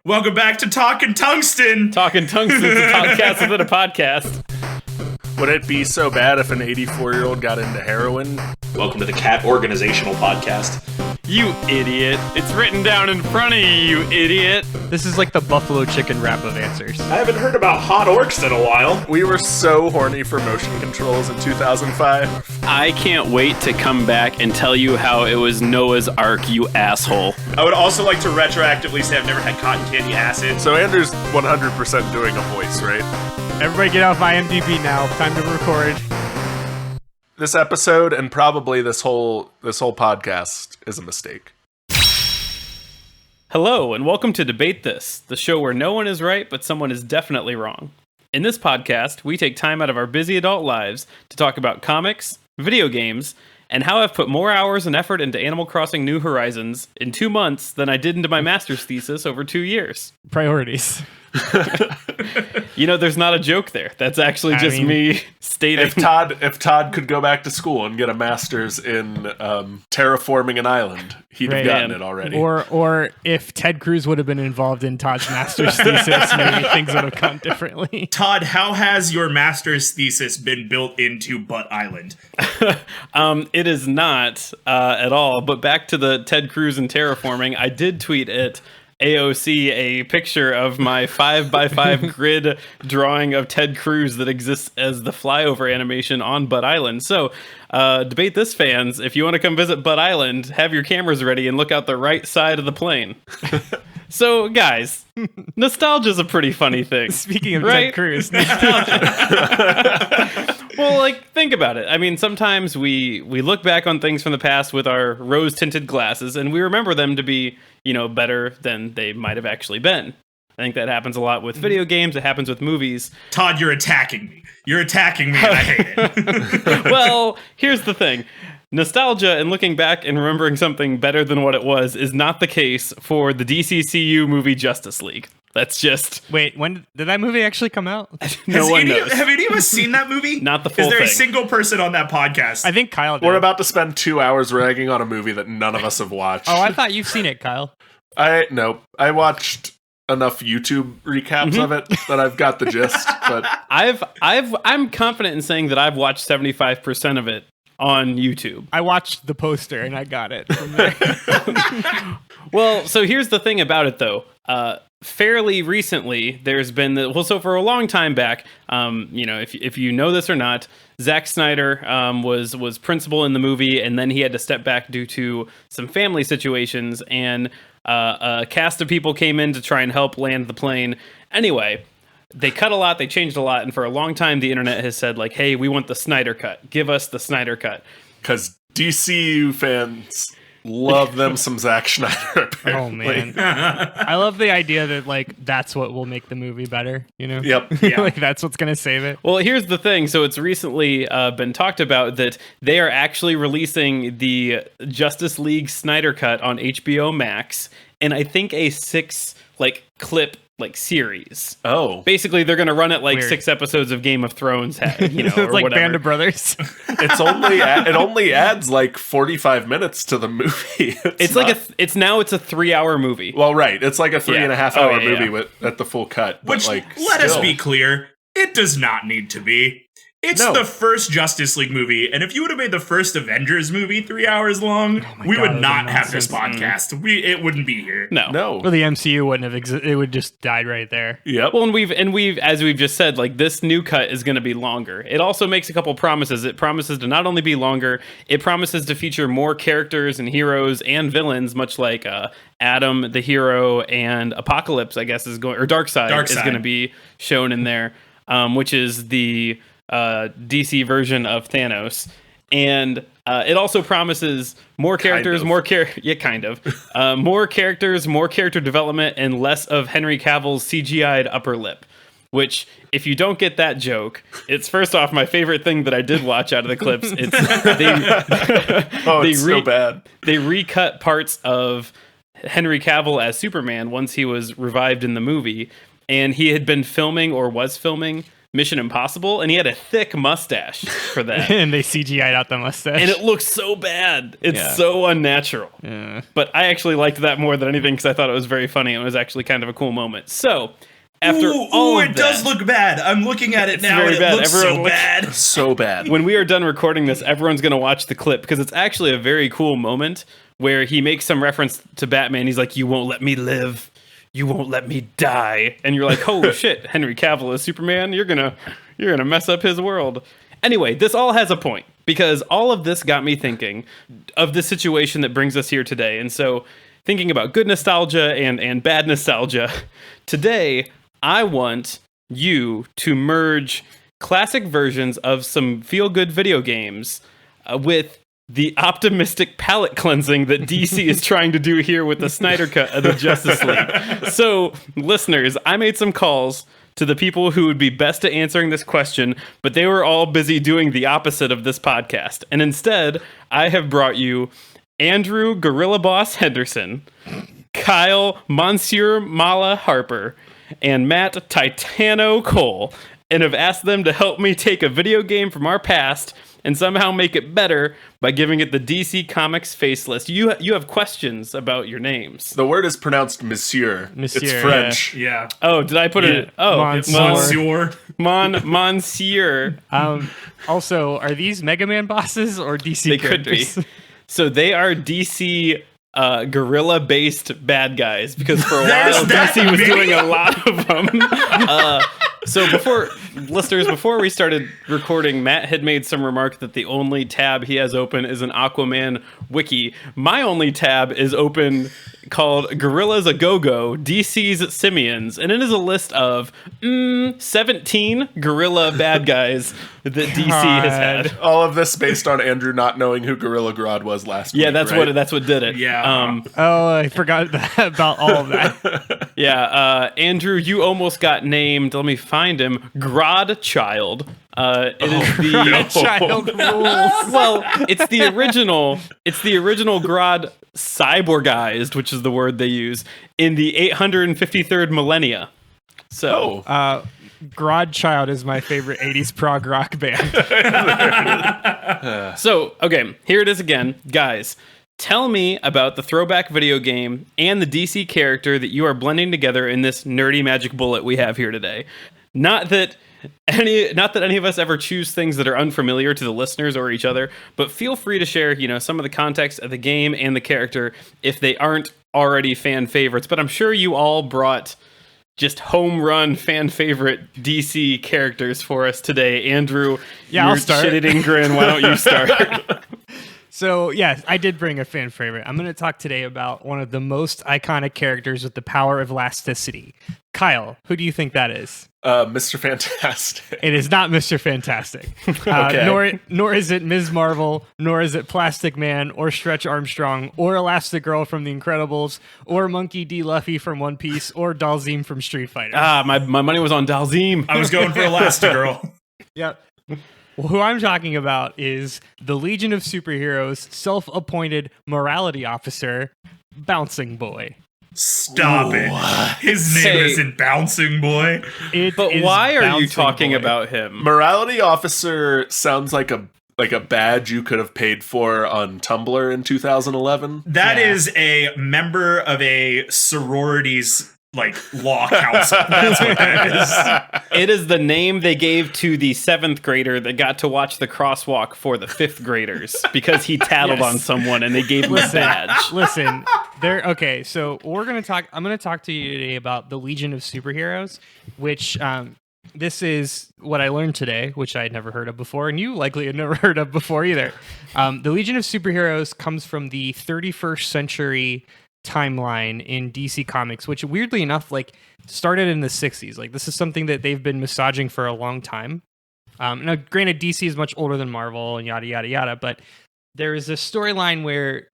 Welcome back to Talkin' Tungsten. Talking Tungsten's a podcast within a podcast. Would it be so bad if an 84-year-old got into heroin? Welcome to the Cat Organizational Podcast. You idiot. It's written down in front of you idiot. This is like the buffalo chicken wrap of answers. I haven't heard about hot orcs in a while. We were so horny for motion controls in 2005. I can't wait to come back and tell you how it was Noah's Ark, you asshole. I would also like to retroactively say I've never had cotton candy acid. So Andrew's 100% doing a voice, right? Everybody get off IMDb now. Time to record. This episode and probably this whole podcast is a mistake. Hello, and welcome to Debate This, the show where no one is right, but someone is definitely wrong. In this podcast, we take time out of our busy adult lives to talk about comics, video games, and how I've put more hours and effort into Animal Crossing New Horizons in 2 months than I did into my master's thesis over 2 years. Priorities. You know, there's not a joke there. That's actually just me stating. If Todd could go back to school and get a master's in terraforming an island, he'd have gotten it already. Or if Ted Cruz would have been involved in Todd's master's thesis, maybe things would have gone differently. Todd, how has your master's thesis been built into Butt Island? It is not at all. But back to the Ted Cruz and terraforming, I did tweet at AOC a picture of my 5x5 grid drawing of Ted Cruz that exists as the flyover animation on Butt Island. So, Debate This fans, if you want to come visit Butt Island, have your cameras ready and look out the right side of the plane. So, guys, nostalgia's a pretty funny thing. Speaking of right? Ted Cruz, Well, like, think about it. I mean, sometimes we look back on things from the past with our rose-tinted glasses, and we remember them to be, you know, better than they might have actually been. I think that happens a lot with video games. It happens with movies. Todd, you're attacking me. You're attacking me, and I hate it. Well, here's the thing. Nostalgia and looking back and remembering something better than what it was is not the case for the DCCU movie Justice League. That's just... Wait, when did that movie actually come out? No one knows. Have any of us seen that movie? Not the full thing. Is there thing. a single person on that podcast? I think Kyle did. We're about to spend 2 hours ragging on a movie that none of us have watched. Oh, I thought you've seen it, Kyle. No. I watched enough YouTube recaps of it that I've got the gist, but I'm confident in saying that I've watched 75% of it on YouTube. I watched the poster and I got it from there. Well, so here's the thing about it, though. Fairly recently, there's been so for a long time back, you know, if you know this or not, Zack Snyder was principal in the movie, and then he had to step back due to some family situations, and a cast of people came in to try and help land the plane. Anyway, they cut a lot, they changed a lot, and for a long time, the internet has said, like, hey, we want the Snyder cut. Give us the Snyder cut. because DCU fans love them some Zack Snyder, apparently. Oh, man. I love the idea that, like, that's what will make the movie better, you know? Yep. Yeah. Like, that's what's going to save it. Well, here's the thing. So it's recently been talked about that they are actually releasing the Justice League Snyder Cut on HBO Max, and I think a 6 clip series. Oh. Basically, they're going to run it like Weird. 6 episodes of Game of Thrones had, you know, It's or like whatever. Band of Brothers. It only adds like 45 minutes to the movie. It's not- like it's a 3-hour movie. Well, right. It's like a 3.5 hour Oh, yeah, movie yeah. at the full cut. Which, but let us still. be clear, it does not need to be. It's No. the first Justice League movie, and if you would have made the first Avengers movie 3 hours long, we God, would that was not have this nonsense. podcast. It wouldn't be here. No. Well, the MCU wouldn't have existed. It would just died right there. Yep. Well, and we've as we've just said, like, this new cut is going to be longer. It also makes a couple promises. It promises to not only be longer, it promises to feature more characters and heroes and villains, much like Adam the hero and Apocalypse, I guess, is going, or Darkseid is going to be shown in there, which is the DC version of Thanos. And it also promises more characters, more characters, more character development, and less of Henry Cavill's CGI'd upper lip. Which, if you don't get that joke, it's first off my favorite thing that I did watch out of the clips. It's it's so bad. They recut parts of Henry Cavill as Superman once he was revived in the movie, and he had been filming or was filming Mission Impossible, and he had a thick mustache for that. And they CGI'd out the mustache. And it looks so bad. It's Yeah. so unnatural. Yeah. But I actually liked that more than anything because I thought it was very funny. It was actually kind of a cool moment. So, after all of it that, does look bad. I'm looking at it It's now, very and it bad. looks Everyone so looks- bad. So bad. when we are done recording this, everyone's going to watch the clip because it's actually a very cool moment where he makes some reference to Batman. He's like, "You won't let me live. You won't let me die." And you're like, "Holy shit, Henry Cavill is Superman. You're going to mess up his world." Anyway, this all has a point because all of this got me thinking of the situation that brings us here today. And so, thinking about good nostalgia and bad nostalgia, today I want you to merge classic versions of some feel-good video games with the optimistic palate cleansing that DC is trying to do here with the Snyder Cut of the Justice League. So, listeners, I made some calls to the people who would be best at answering this question, but they were all busy doing the opposite of this podcast. And instead, I have brought you Andrew Gorilla Boss Henderson, Kyle Monsieur Mala Harper, and Matt Titano Cole, and have asked them to help me take a video game from our past and somehow make it better by giving it the DC Comics faceless. You have questions about your names. The word is pronounced Monsieur. Monsieur, It's French. Yeah. Oh, did I put it? Oh, Monsieur. Monsieur. Monsieur. Also, are these Mega Man bosses or DC They could characters? be. So they are DC gorilla-based bad guys because for a while that DC was many? doing a lot of them. So before we started recording, Matt had made some remark that the only tab he has open is an Aquaman wiki. My only tab is open called Gorillas A Go-Go, DC's Simians, and it is a list of 17 gorilla bad guys that DC has had. All of this based on Andrew not knowing who Gorilla Grodd was last week. Yeah, that's right? what did it. Yeah. Oh, I forgot about all of that. Yeah, Andrew, you almost got named. Let me find him. Grodd Child. It is the Child rules. well, it's the original. It's the original Grodd cyborgized, which is the word they use in the 853rd millennia. So, Grodd Child is my favorite 80s prog rock band. okay, here it is again, guys. Tell me about the throwback video game and the DC character that you are blending together in this nerdy magic bullet we have here today. Not that any of us ever choose things that are unfamiliar to the listeners or each other, but feel free to share, some of the context of the game and the character if they aren't already fan favorites. But I'm sure you all brought just home run fan favorite DC characters for us today. Andrew, Yeah, I'll your start. shit-eating grin, why don't you start? So, yes, I did bring a fan favorite. I'm going to talk today about one of the most iconic characters with the power of elasticity. Kyle, who do you think that is? Mr. Fantastic. It is not Mr. Fantastic. Okay. Nor is it Ms. Marvel, nor is it Plastic Man, or Stretch Armstrong, or Elastigirl from The Incredibles, or Monkey D. Luffy from One Piece, or Dalzim from Street Fighter. My money was on Dalzim. I was going for Elastigirl. Yep. Well, who I'm talking about is the Legion of Superheroes self-appointed morality officer, Bouncing Boy. Stop it. His name Hey. isn't Bouncing Boy. It But is why are you Bouncing talking Boy. about him? Morality officer sounds like a badge you could have paid for on Tumblr in 2011. That Yeah. is a member of a sorority's law council. That's what that is. It is the name they gave to the 7th grader that got to watch the crosswalk for the 5th graders because he tattled Yes. on someone and they gave him a badge. Listen, okay, so I'm gonna talk to you today about the Legion of Superheroes, which this is what I learned today, which I had never heard of before, and you likely had never heard of before either. The Legion of Superheroes comes from the 31st century timeline in DC Comics, which weirdly enough, started in the 60s. This is something that they've been massaging for a long time. Now, granted, DC is much older than Marvel and yada, yada, yada, but there is a storyline where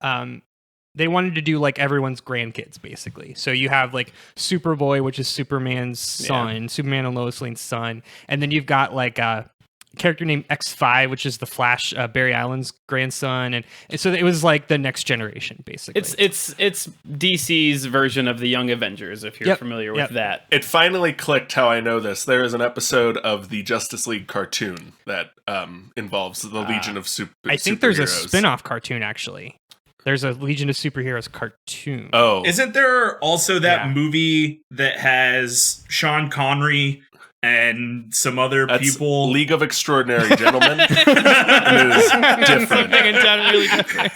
they wanted to do everyone's grandkids, basically. So you have Superboy, which is Superman's son, Superman and Lois Lane's son, and then you've got character named X5, which is the Flash, Barry Allen's grandson, and so it was like the next generation, basically. It's DC's version of the Young Avengers, if you're familiar with that. It finally clicked how I know this. There is an episode of the Justice League cartoon that involves the Legion of Superheroes. I think there's a spin-off cartoon, actually. There's a Legion of Superheroes cartoon. Oh. Isn't there also that movie that has Sean Connery and some other people? League of Extraordinary Gentlemen. It is different. Entirely different.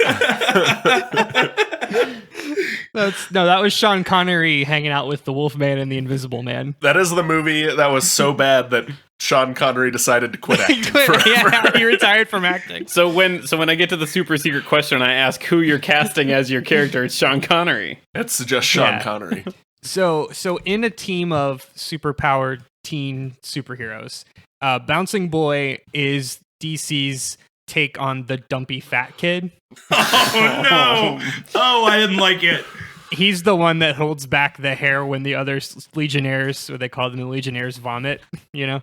No, that was Sean Connery hanging out with the Wolfman and the Invisible Man. That is the movie that was so bad that Sean Connery decided to quit acting forever. Yeah, he retired from acting. So when I get to the super secret question, I ask who you're casting as your character. It's Sean Connery. It's just Sean Connery. So in a team of superpowered teen superheroes, Bouncing Boy is DC's take on the dumpy fat kid. Oh no! Oh, I didn't like it. He's the one that holds back the hair when the other Legionnaires, or they call them the Legionnaires, vomit, you know?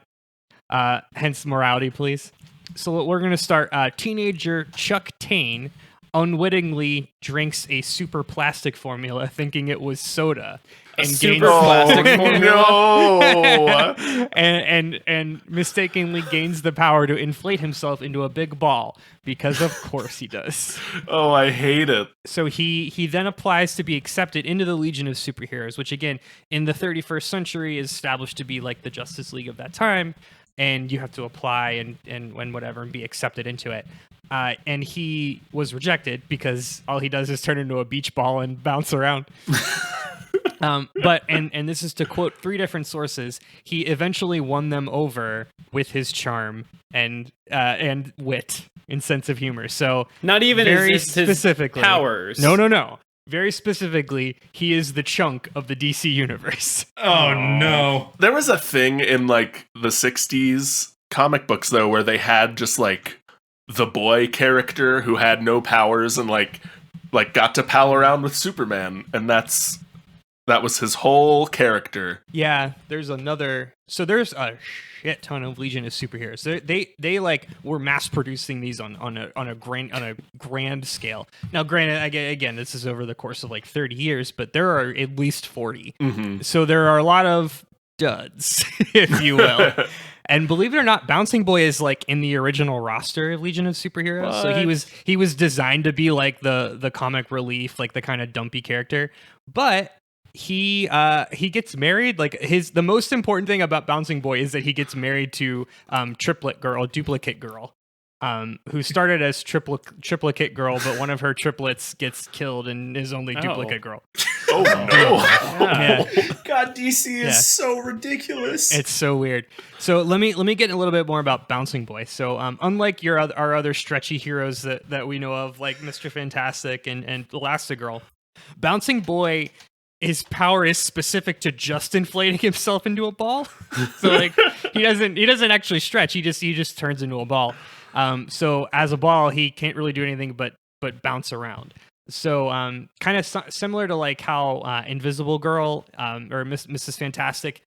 Hence morality, please. So we're going to start. Teenager Chuck Tane unwittingly drinks a super plastic formula thinking it was soda. And plastic formula. No. and mistakenly gains the power to inflate himself into a big ball, because of course he does. Oh, I hate it. So he then applies to be accepted into the Legion of Superheroes, which again in the 31st century is established to be like the Justice League of that time, and you have to apply and whatever and be accepted into it. And he was rejected because all he does is turn into a beach ball and bounce around. But this is to quote 3 different sources, he eventually won them over with his charm and wit and sense of humor. So not even very specifically his powers. No. Very specifically, he is the chunk of the DC universe. Oh no. There was a thing in like the 60s comic books though where they had just like the boy character who had no powers and like got to pal around with Superman, and that was his whole character. Yeah, there's another. So there's a shit ton of Legion of Superheroes. They like were mass producing these on a grand scale. Now, granted, again, this is over the course of like 30 years, but there are at least 40. Mm-hmm. So there are a lot of duds, if you will. And believe it or not, Bouncing Boy is like in the original roster of Legion of Superheroes. What? So he was designed to be like the comic relief, like the kind of dumpy character, but he gets married. Like the most important thing about Bouncing Boy is that he gets married to duplicate girl, who started as triplicate girl, but one of her triplets gets killed and is only duplicate girl. Oh no! Yeah. God, DC is so ridiculous. It's so weird. So let me get a little bit more about Bouncing Boy. So unlike our other stretchy heroes that we know of, like Mr. Fantastic and Elastigirl, Bouncing Boy, his power is specific to just inflating himself into a ball. So like he doesn't actually stretch. He just turns into a ball. So as a ball, he can't really do anything but bounce around. So kind of similar to like how Invisible Girl or Mrs. Fantastic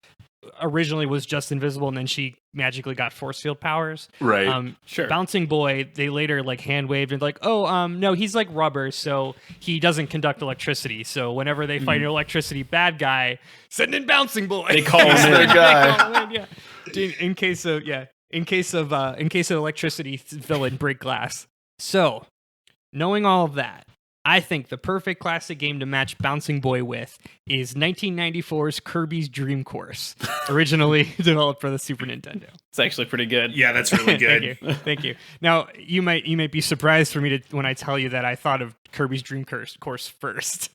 originally was just invisible and then she magically got force field powers. Right. Sure. Bouncing Boy, they later like hand waved and like, no, he's like rubber, so he doesn't conduct electricity. So whenever they fight an electricity bad guy, send in Bouncing Boy. They call him their guy. They call him in, yeah. In case of electricity villain break glass. So, knowing all of that, I think the perfect classic game to match Bouncing Boy with is 1994's Kirby's Dream Course, originally developed for the Super Nintendo. It's actually pretty good. Yeah, that's really good. Thank you. Now, you might be surprised for me when I tell you that I thought of Kirby's Dream Course first.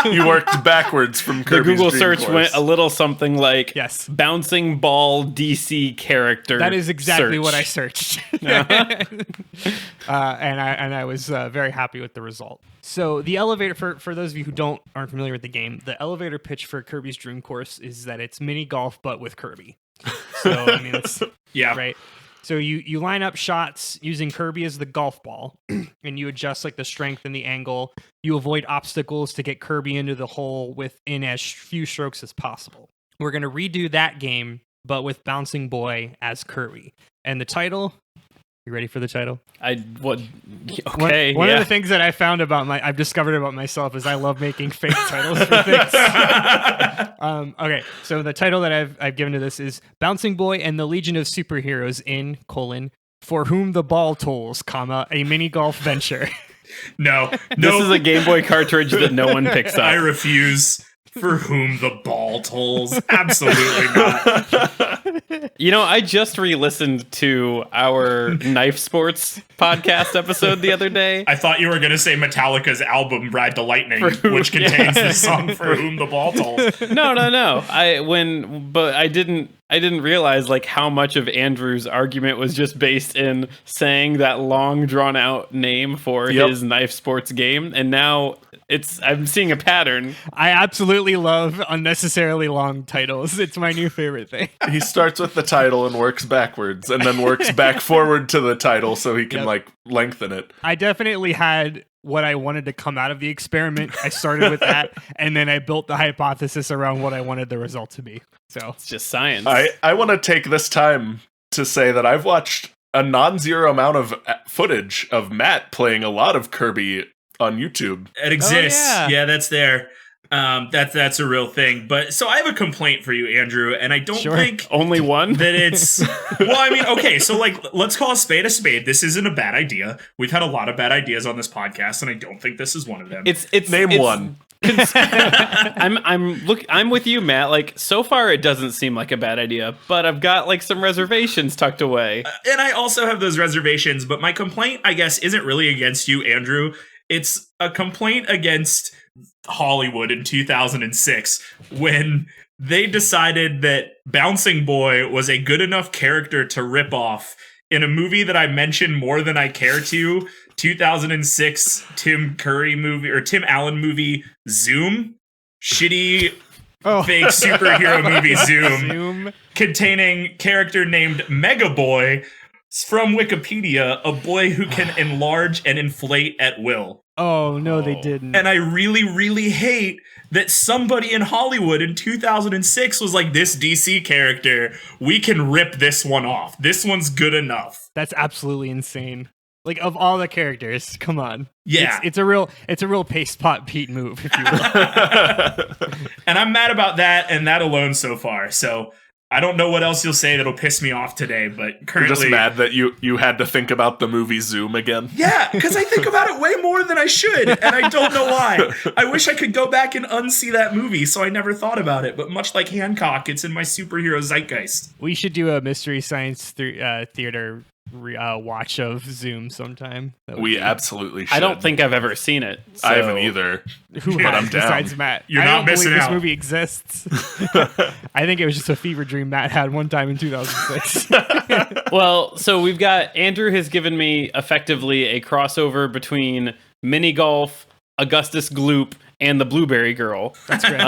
You worked backwards from The Kirby's Google Dream search Course. went a little something like Yes. bouncing ball DC character. That is exactly search. what I searched. And I was very happy with the result. So the elevator, for those of you who aren't familiar with the game, the elevator pitch for Kirby's Dream Course is that it's mini golf but with Kirby. So I mean, it's right. So you line up shots using Kirby as the golf ball, and you adjust like the strength and the angle. You avoid obstacles to get Kirby into the hole within as few strokes as possible. We're going to redo that game, but with Bouncing Boy as Kirby. And the title, you ready for the title? Okay. One of the things that I've discovered about myself is I love making fake titles for things. Okay, so the title that I've given to this is Bouncing Boy and the Legion of Superheroes in, for whom the ball tolls, a mini golf venture. No. This is a Game Boy cartridge that no one picks up. I refuse. For whom the ball tolls. Absolutely not. You know, I just re-listened to our Knife Sports podcast episode the other day. I thought you were going to say Metallica's album Ride the Lightning, which contains this song For Whom the Ball Tolls. No. I didn't realize like how much of Andrew's argument was just based in saying that long drawn out name for his Knife Sports game, and now I'm seeing a pattern. I absolutely love unnecessarily long titles. It's my new favorite thing. He starts with the title and works backwards, and then works back forward to the title so he can like lengthen it. I definitely had what I wanted to come out of the experiment. I started with that, and then I built the hypothesis around what I wanted the result to be. So It's just science. I want to take this time to say that I've watched a non-zero amount of footage of Matt playing a lot of Kirby on YouTube. It exists. Oh, yeah. That's there. That's a real thing. But so I have a complaint for you, Andrew, and I don't think only one that it's well, I mean, okay, so like let's call a spade a spade. This isn't a bad idea. We've had a lot of bad ideas on this podcast, and I don't think this is one of them. It's Name one. I'm with you, Matt. Like so far it doesn't seem like a bad idea, but I've got like some reservations tucked away. And I also have those reservations, but my complaint, I guess, isn't really against you, Andrew. It's a complaint against Hollywood in 2006 when they decided that Bouncing Boy was a good enough character to rip off in a movie that I mentioned more than I care to, 2006 Tim Allen movie Zoom. Shitty fake superhero movie Zoom containing character named Mega Boy. From Wikipedia, a boy who can enlarge and inflate at will. Oh, no, they didn't. And I really, really hate that somebody in Hollywood in 2006 was like, this DC character, we can rip this one off. This one's good enough. That's absolutely insane. Like, of all the characters, come on. Yeah. It's a real Paste Pot Pete move, if you will. And I'm mad about that and that alone so far. So I don't know what else you'll say that'll piss me off today, but currently... You're just mad that you had to think about the movie Zoom again? Yeah, because I think about it way more than I should, and I don't know why. I wish I could go back and unsee that movie, so I never thought about it, but much like Hancock, it's in my superhero zeitgeist. We should do a Mystery Science Theater watch of Zoom sometime. We absolutely should. I don't think I've ever seen it. I so- haven't either. Who But I'm has down. besides Matt? You're I not don't believe missing this out. movie exists. I think it was just a fever dream Matt had one time in 2006. Well, so we've got Andrew has given me effectively a crossover between mini golf, Augustus Gloop, and the Blueberry Girl. That's great.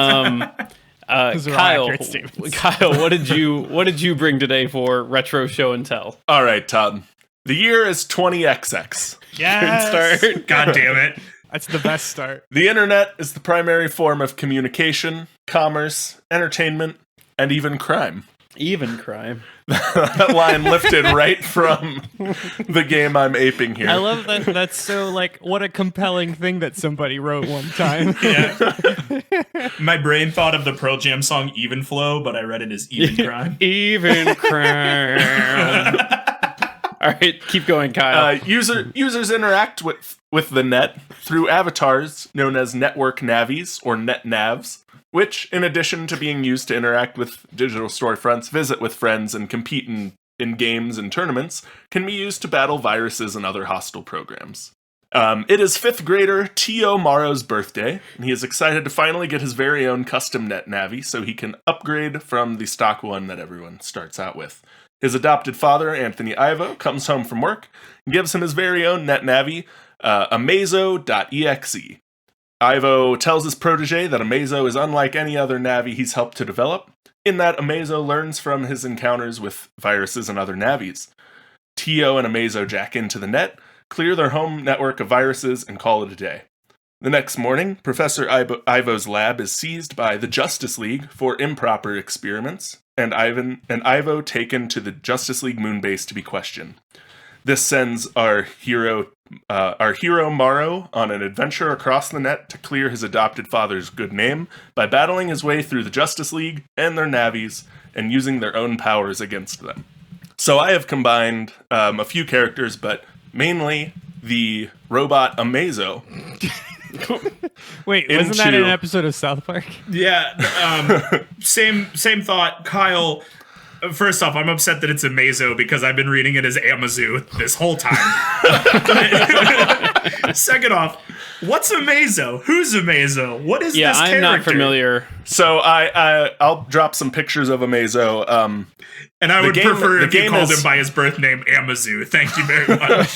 Those are all Kyle, accurate statements. what did you bring today for retro show and tell? All right, Todd. The year is 20XX. Yes. Start. God damn it. That's the best start. The internet is the primary form of communication, commerce, entertainment, and even crime. Even crime. That line lifted right from the game I'm aping here. I love that. That's so like what a compelling thing that somebody wrote one time. Yeah. My brain thought of the Pearl Jam song Even Flow, but I read it as Even Crime. Even crime. All right, keep going, Kyle. Users interact with the net through avatars known as network navies or net navs, which, in addition to being used to interact with digital storefronts, visit with friends, and compete in games and tournaments, can be used to battle viruses and other hostile programs. It is 5th grader Tio Morrow's birthday, and he is excited to finally get his very own custom net navi so he can upgrade from the stock one that everyone starts out with. His adopted father, Anthony Ivo, comes home from work and gives him his very own net navi, AMAZO.exe. Ivo tells his protege that AMAZO is unlike any other navi he's helped to develop, in that AMAZO learns from his encounters with viruses and other navis. Tio and AMAZO jack into the net, clear their home network of viruses, and call it a day. The next morning, Professor Ivo's lab is seized by the Justice League for improper experiments, and Ivo taken to the Justice League moonbase to be questioned. This sends our hero Morrow on an adventure across the net to clear his adopted father's good name by battling his way through the Justice League and their navies and using their own powers against them. So I have combined a few characters, but mainly the robot AMAZO. Wait, wasn't that in an episode of South Park? Yeah, same thought, Kyle. First off, I'm upset that it's AMAZO because I've been reading it as AMAZO this whole time. Second off, what's AMAZO? Who's AMAZO? What is this character? Yeah, I'm not familiar. So I'll drop some pictures of AMAZO. And I would prefer if you called him by his birth name, AMAZO. Thank you very much.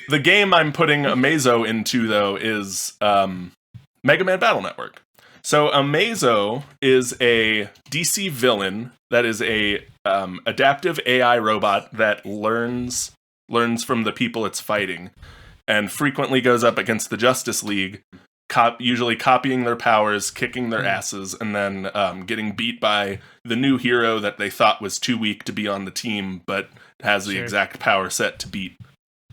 The game I'm putting AMAZO into, though, is Mega Man Battle Network. So AMAZO is a DC villain that is a adaptive AI robot that learns from the people it's fighting, and frequently goes up against the Justice League, usually copying their powers, kicking their asses, and then getting beat by the new hero that they thought was too weak to be on the team, but has the exact power set to beat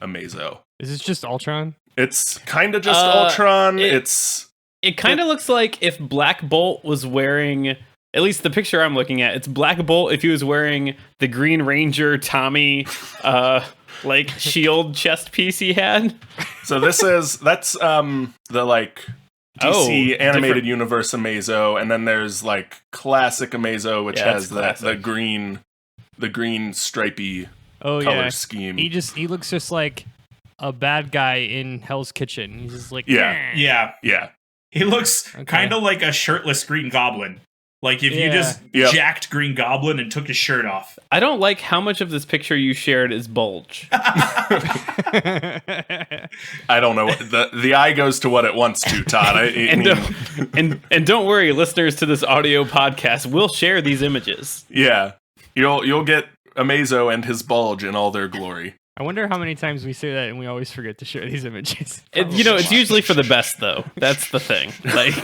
AMAZO. Is this just Ultron? It's kind of just Ultron. It kind of looks like if Black Bolt was wearing, at least the picture I'm looking at, it's Black Bolt if he was wearing the Green Ranger Tommy like shield chest piece he had. So that's the like DC animated universe AMAZO, and then there's like classic AMAZO, which has the green stripy color scheme. He looks just like a bad guy in Hell's Kitchen. He's just like Yeah. He looks kind of like a shirtless Green Goblin. Like if you just jacked Green Goblin and took his shirt off. I don't like how much of this picture you shared is bulge. I don't know. The eye goes to what it wants to, Todd. And don't worry, listeners to this audio podcast, we'll share these images. Yeah. You'll get AMAZO and his bulge in all their glory. I wonder how many times we say that and we always forget to share these images. It's usually for the best, though. That's the thing. Like,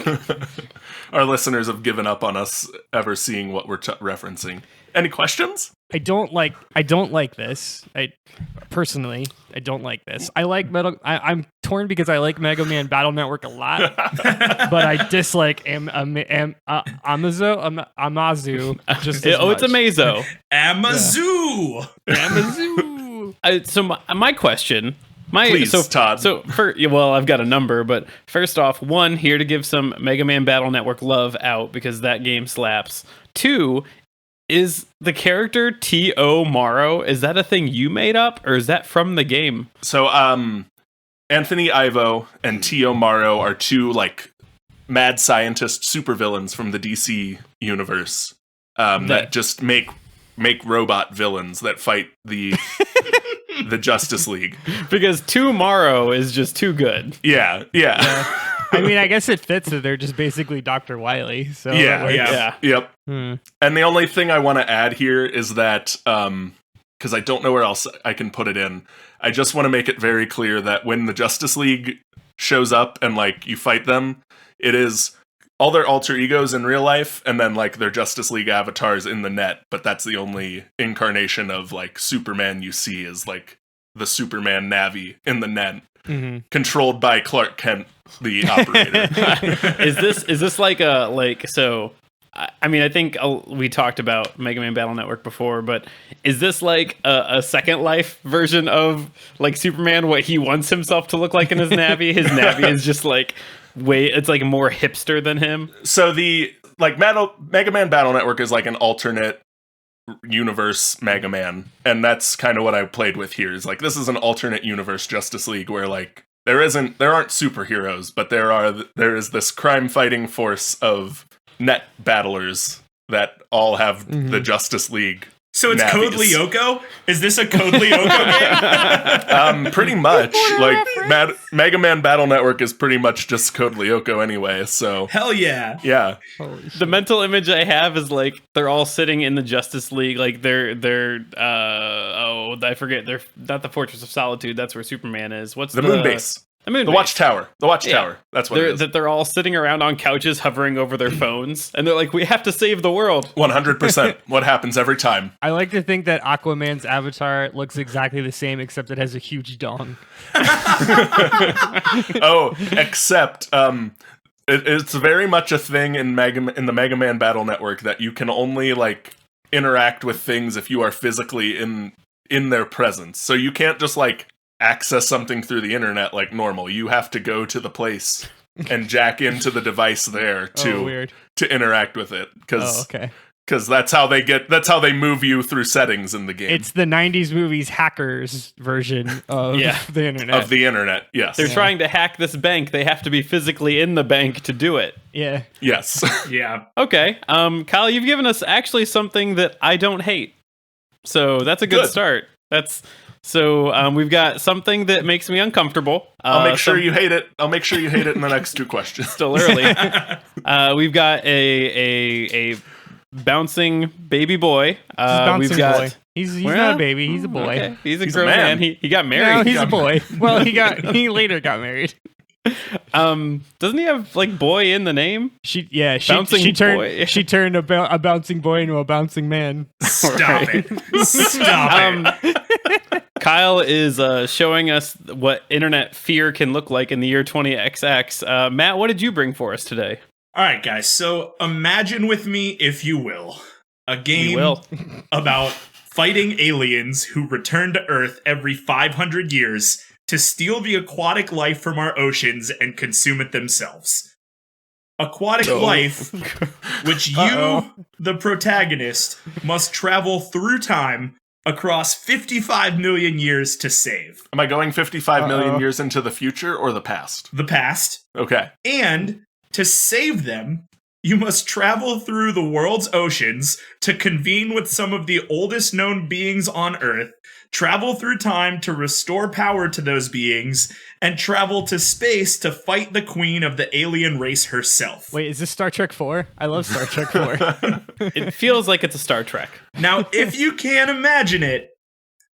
our listeners have given up on us ever seeing what we're referencing. Any questions? I don't like this. Personally, I don't like this. I'm torn because I like Mega Man Battle Network a lot, but I dislike AMAZO just as much. It's AMAZO. AMAZO. AMAZO. So my question, please, Todd. So I've got a number, but first off, 1, here to give some Mega Man Battle Network love out because that game slaps. 2, is the character T.O. Morrow, is that a thing you made up, or is that from the game? So Anthony Ivo and T.O. Morrow are two like mad scientist supervillains from the DC universe that just make robot villains that fight the Justice League. Because Tomorrow is just too good. Yeah. I mean, I guess it fits that they're just basically Dr. Wily. So yeah. Yep. And the only thing I want to add here is that, because I don't know where else I can put it in, I just want to make it very clear that when the Justice League shows up and like you fight them, it is all their alter egos in real life, and then like their Justice League avatars in the net. But that's the only incarnation of like Superman you see is like the Superman Navi in the net, controlled by Clark Kent, the operator. Is this like a so? I mean, I think we talked about Mega Man Battle Network before, but is this like a Second Life version of like Superman? What he wants himself to look like in his Navi? His Navi is just like. It's like more hipster than him. So the like Mega Man Battle Network is like an alternate universe Mega Man, and that's kind of what I played with here. Is like this is an alternate universe Justice League where like there aren't superheroes, but there is this crime fighting force of net battlers that all have the Justice League. So it's Navies. Code Lyoko? Is this a Code Lyoko game? Pretty much. Like Mega Man Battle Network is pretty much just Code Lyoko anyway, so hell yeah. Yeah. The mental image I have is like they're all sitting in the Justice League, like they're I forget, they're not the Fortress of Solitude, that's where Superman is. What's the moon base. The The moon The base. Watchtower. The Watchtower. Yeah. That's what it is. That they're all sitting around on couches hovering over their phones, and they're like, we have to save the world. 100%. What happens every time. I like to think that Aquaman's avatar looks exactly the same, except it has a huge dong. Oh, except it's very much a thing in the Mega Man Battle Network that you can only like interact with things if you are physically in their presence. So you can't just like access something through the internet like normal. You have to go to the place and jack into the device there to interact with it. Because that's how they move you through settings in the game. It's the 90s movies hackers version of the internet. Of the internet, yes. They're trying to hack this bank. They have to be physically in the bank to do it. Yeah. Yes. Yeah. Okay. Kyle, you've given us actually something that I don't hate. So that's a good start. We've got something that makes me uncomfortable. I'll make sure you hate it. I'll make sure you hate it in the next two questions. Still early. We've got a bouncing baby boy. Bouncing we've got boy. He's not a baby. He's a boy. Okay. He's a He's grown a man. man. He got married. No, he's a boy. Well, he later got married. Doesn't he have like boy in the name? She Bouncing boy. she turned a bouncing boy into a bouncing man. Stop it. Stop it. Kyle is showing us what internet fear can look like in the year 20XX. Matt, what did you bring for us today? All right, guys. So imagine with me, if you will, a game about fighting aliens who return to Earth every 500 years to steal the aquatic life from our oceans and consume it themselves. Aquatic life, which you, the protagonist, must travel through time across 55 million years to save. Am I going 55 million years into the future or the past? The past. Okay. And to save them, you must travel through the world's oceans to convene with some of the oldest known beings on Earth, travel through time to restore power to those beings, and travel to space to fight the queen of the alien race herself. Wait, is this Star Trek 4? I love Star Trek 4. It feels like it's a Star Trek. Now, if you can imagine it,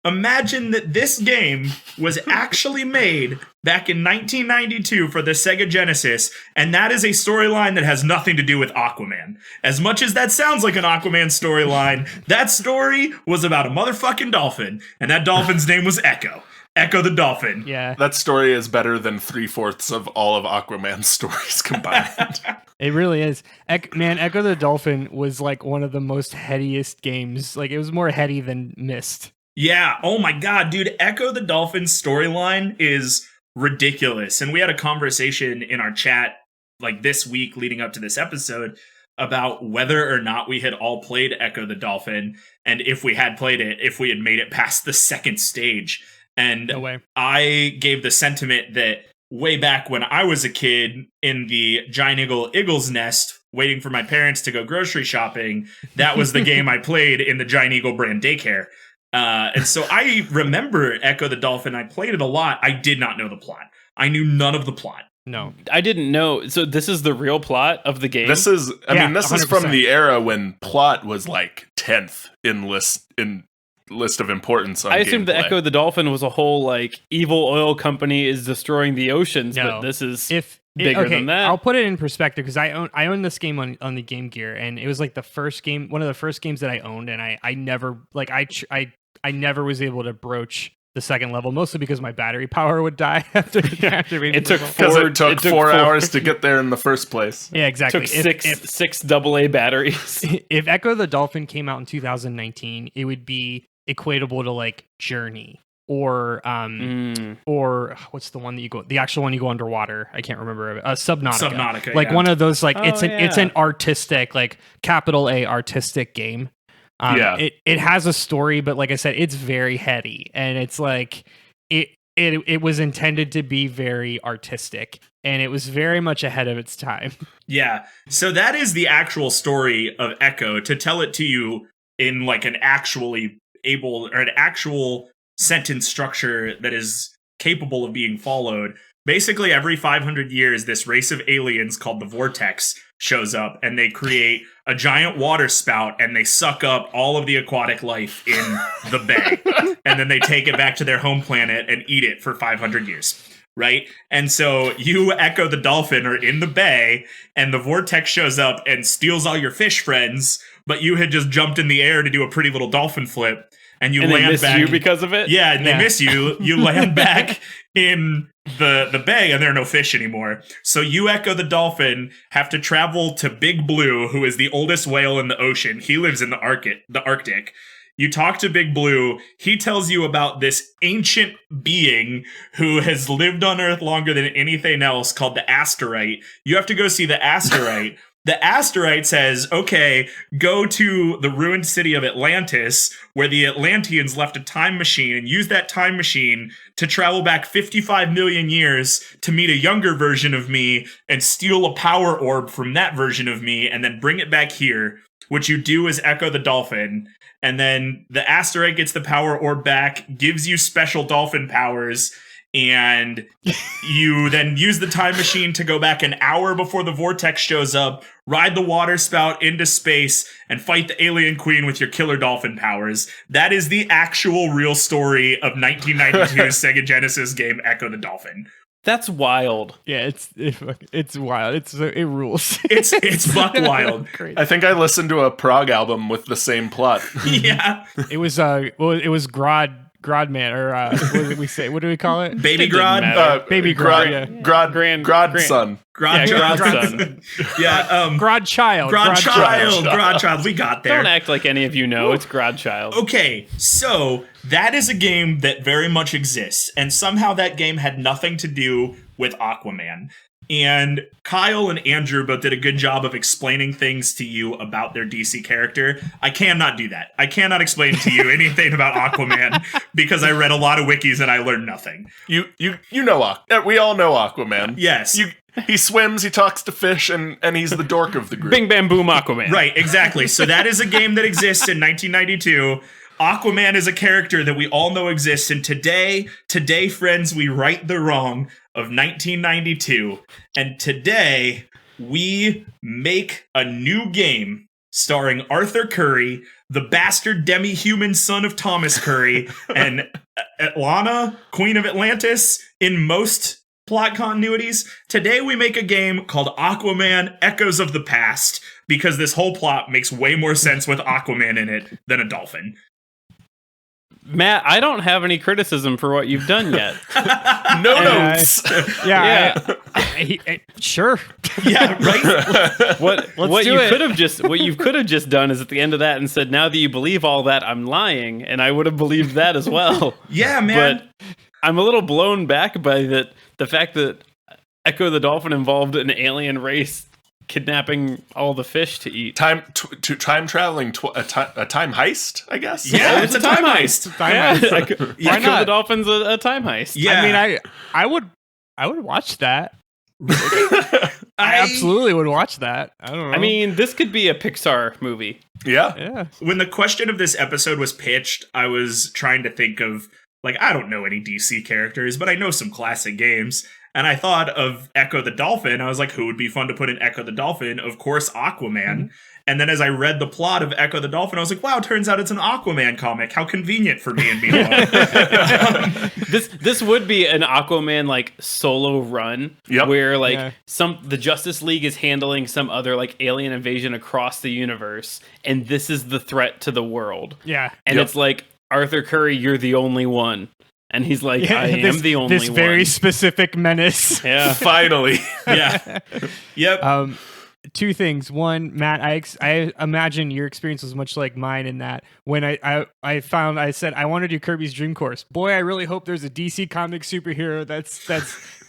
imagine that this game was actually made back in 1992 for the Sega Genesis, and that is a storyline that has nothing to do with Aquaman. As much as that sounds like an Aquaman storyline, that story was about a motherfucking dolphin, and that dolphin's name was Ecco. Ecco the Dolphin. Yeah. That story is better than 3/4 of all of Aquaman's stories combined. It really is. Ecco the Dolphin was like one of the most headiest games. Like, it was more heady than Myst. Yeah, oh my god, dude, Ecco the Dolphin storyline is ridiculous. And we had a conversation in our chat like this week leading up to this episode about whether or not we had all played Ecco the Dolphin, and if we had played it, if we had made it past the second stage. And No way. I gave the sentiment that way back when I was a kid in the Giant Eagle's Nest, waiting for my parents to go grocery shopping, that was the game I played in the Giant Eagle brand daycare. And so I remember Ecco the Dolphin. I played it a lot. I did not know the plot. I knew none of the plot. No. I didn't know. So this is the real plot of the game? This is from 100%. the era when plot was like 10th in list of importance on I assumed the gameplay. Ecco the Dolphin was a whole like evil oil company is destroying the oceans, No. but this is Bigger than that. I'll put it in perspective because I own this game on the Game Gear, and it was like one of the first games that I owned, and I never like I never was able to broach the second level, mostly because my battery power would die after beating It took the level. Because Four- it took it took 4 four- hours to get there in the first place. Yeah, exactly. took six AA batteries. If Ecco the Dolphin came out in 2019, it would be equatable to like Journey or or what's the one that the actual one you go underwater? I can't remember. Subnautica. Subnautica, Like yeah. one of those like Oh, it's yeah. an artistic, like capital A artistic game. Yeah. It has a story, but like I said, it's very heady, and it's like it was intended to be very artistic, and it was very much ahead of its time. Yeah. So that is the actual story of Ecco. To tell it to you in like an actual sentence structure that is capable of being followed. Basically, every 500 years, this race of aliens called the Vortex shows up, and they create a giant water spout, and they suck up all of the aquatic life in the bay. And then they take it back to their home planet and eat it for 500 years. right? And so you, Echo the Dolphin, are in the bay, and the vortex shows up and steals all your fish friends, but you had just jumped in the air to do a pretty little dolphin flip, and you And they land miss back. you because of it? Yeah, and they Yeah. miss you. You land back in the bay, and there are no fish anymore. So you, Echo the Dolphin, have to travel to Big Blue, who is the oldest whale in the ocean. He lives in the Arctic. You talk to Big Blue. He tells you about this ancient being who has lived on Earth longer than anything else, called the Asterite. You have to go see the Asterite. The Asterite says, okay, go to the ruined city of Atlantis, where the Atlanteans left a time machine, and use that time machine to travel back 55 million years to meet a younger version of me and steal a power orb from that version of me, and then bring it back here, which you do as Echo the Dolphin. And then the Asterite gets the power orb back, gives you special dolphin powers, and you then use the time machine to go back an hour before the vortex shows up, ride the water spout into space, and fight the alien queen with your killer dolphin powers. That is the actual real story of 1992 Sega Genesis game Echo the Dolphin. That's wild. Yeah, it's wild. It rules. It's buck wild. Crazy. I think I listened to a prog album with the same plot. Yeah. It was Grodman, or what did we say? What do we call it? Baby It didn't Grod. matter. Baby Grod, Grod, yeah. Grodson. Grod Yeah, Child. Grodson. Yeah, Grodchild. Grodchild. We got there. Don't act like any of you know. It's Grodchild. Okay, so that is a game that very much exists, and somehow that game had nothing to do with Aquaman. And Kyle and Andrew both did a good job of explaining things to you about their DC character. I cannot do that. I cannot explain to you anything about Aquaman because I read a lot of wikis and I learned nothing. You know we all know Aquaman. Yes. He swims, he talks to fish, and he's the dork of the group. Bing Bam Boom Aquaman. Right, exactly. So that is a game that exists in 1992. Aquaman is a character that we all know exists, and today, friends, we right the wrong of 1992, and today we make a new game starring Arthur Curry, the bastard demi-human son of Thomas Curry, and Atlana, Queen of Atlantis, in most plot continuities. Today we make a game called Aquaman Echoes of the Past, because this whole plot makes way more sense with Aquaman in it than a dolphin. Matt, I don't have any criticism for what you've done yet. No notes. Yeah. Sure. Yeah, right? What do you it. could have just done is at the end of that and said, now that you believe all that, I'm lying, and I would have believed that as well. Yeah, man. But I'm a little blown back by the fact that Echo the Dolphin involved an alien race kidnapping all the fish to eat. Time traveling, a time heist, I guess. Yeah, it's a time heist. Echo not? the Dolphin's a time heist. Yeah. I mean, I would watch that. I absolutely would watch that. I don't know. I mean, this could be a Pixar movie. Yeah. yeah. When the question of this episode was pitched, I was trying to think of, like, I don't know any DC characters, but I know some classic games. And I thought of Echo the Dolphin. I was like, who would be fun to put in Echo the Dolphin? Of course, Aquaman. Mm-hmm. And then as I read the plot of Echo the Dolphin, I was like, wow, turns out it's an Aquaman comic. How convenient for me and me alone. This would be an Aquaman like solo run where like the Justice League is handling some other like alien invasion across the universe, and this is the threat to the world. Yeah. And it's like, Arthur Curry, you're the only one. And he's like, I am the only one. This very specific menace. Yeah. Finally. Yeah. Yep. Two things. One, Matt, I imagine your experience was much like mine in that when I said I want to do Kirby's Dream Course. Boy, I really hope there's a DC comic superhero that's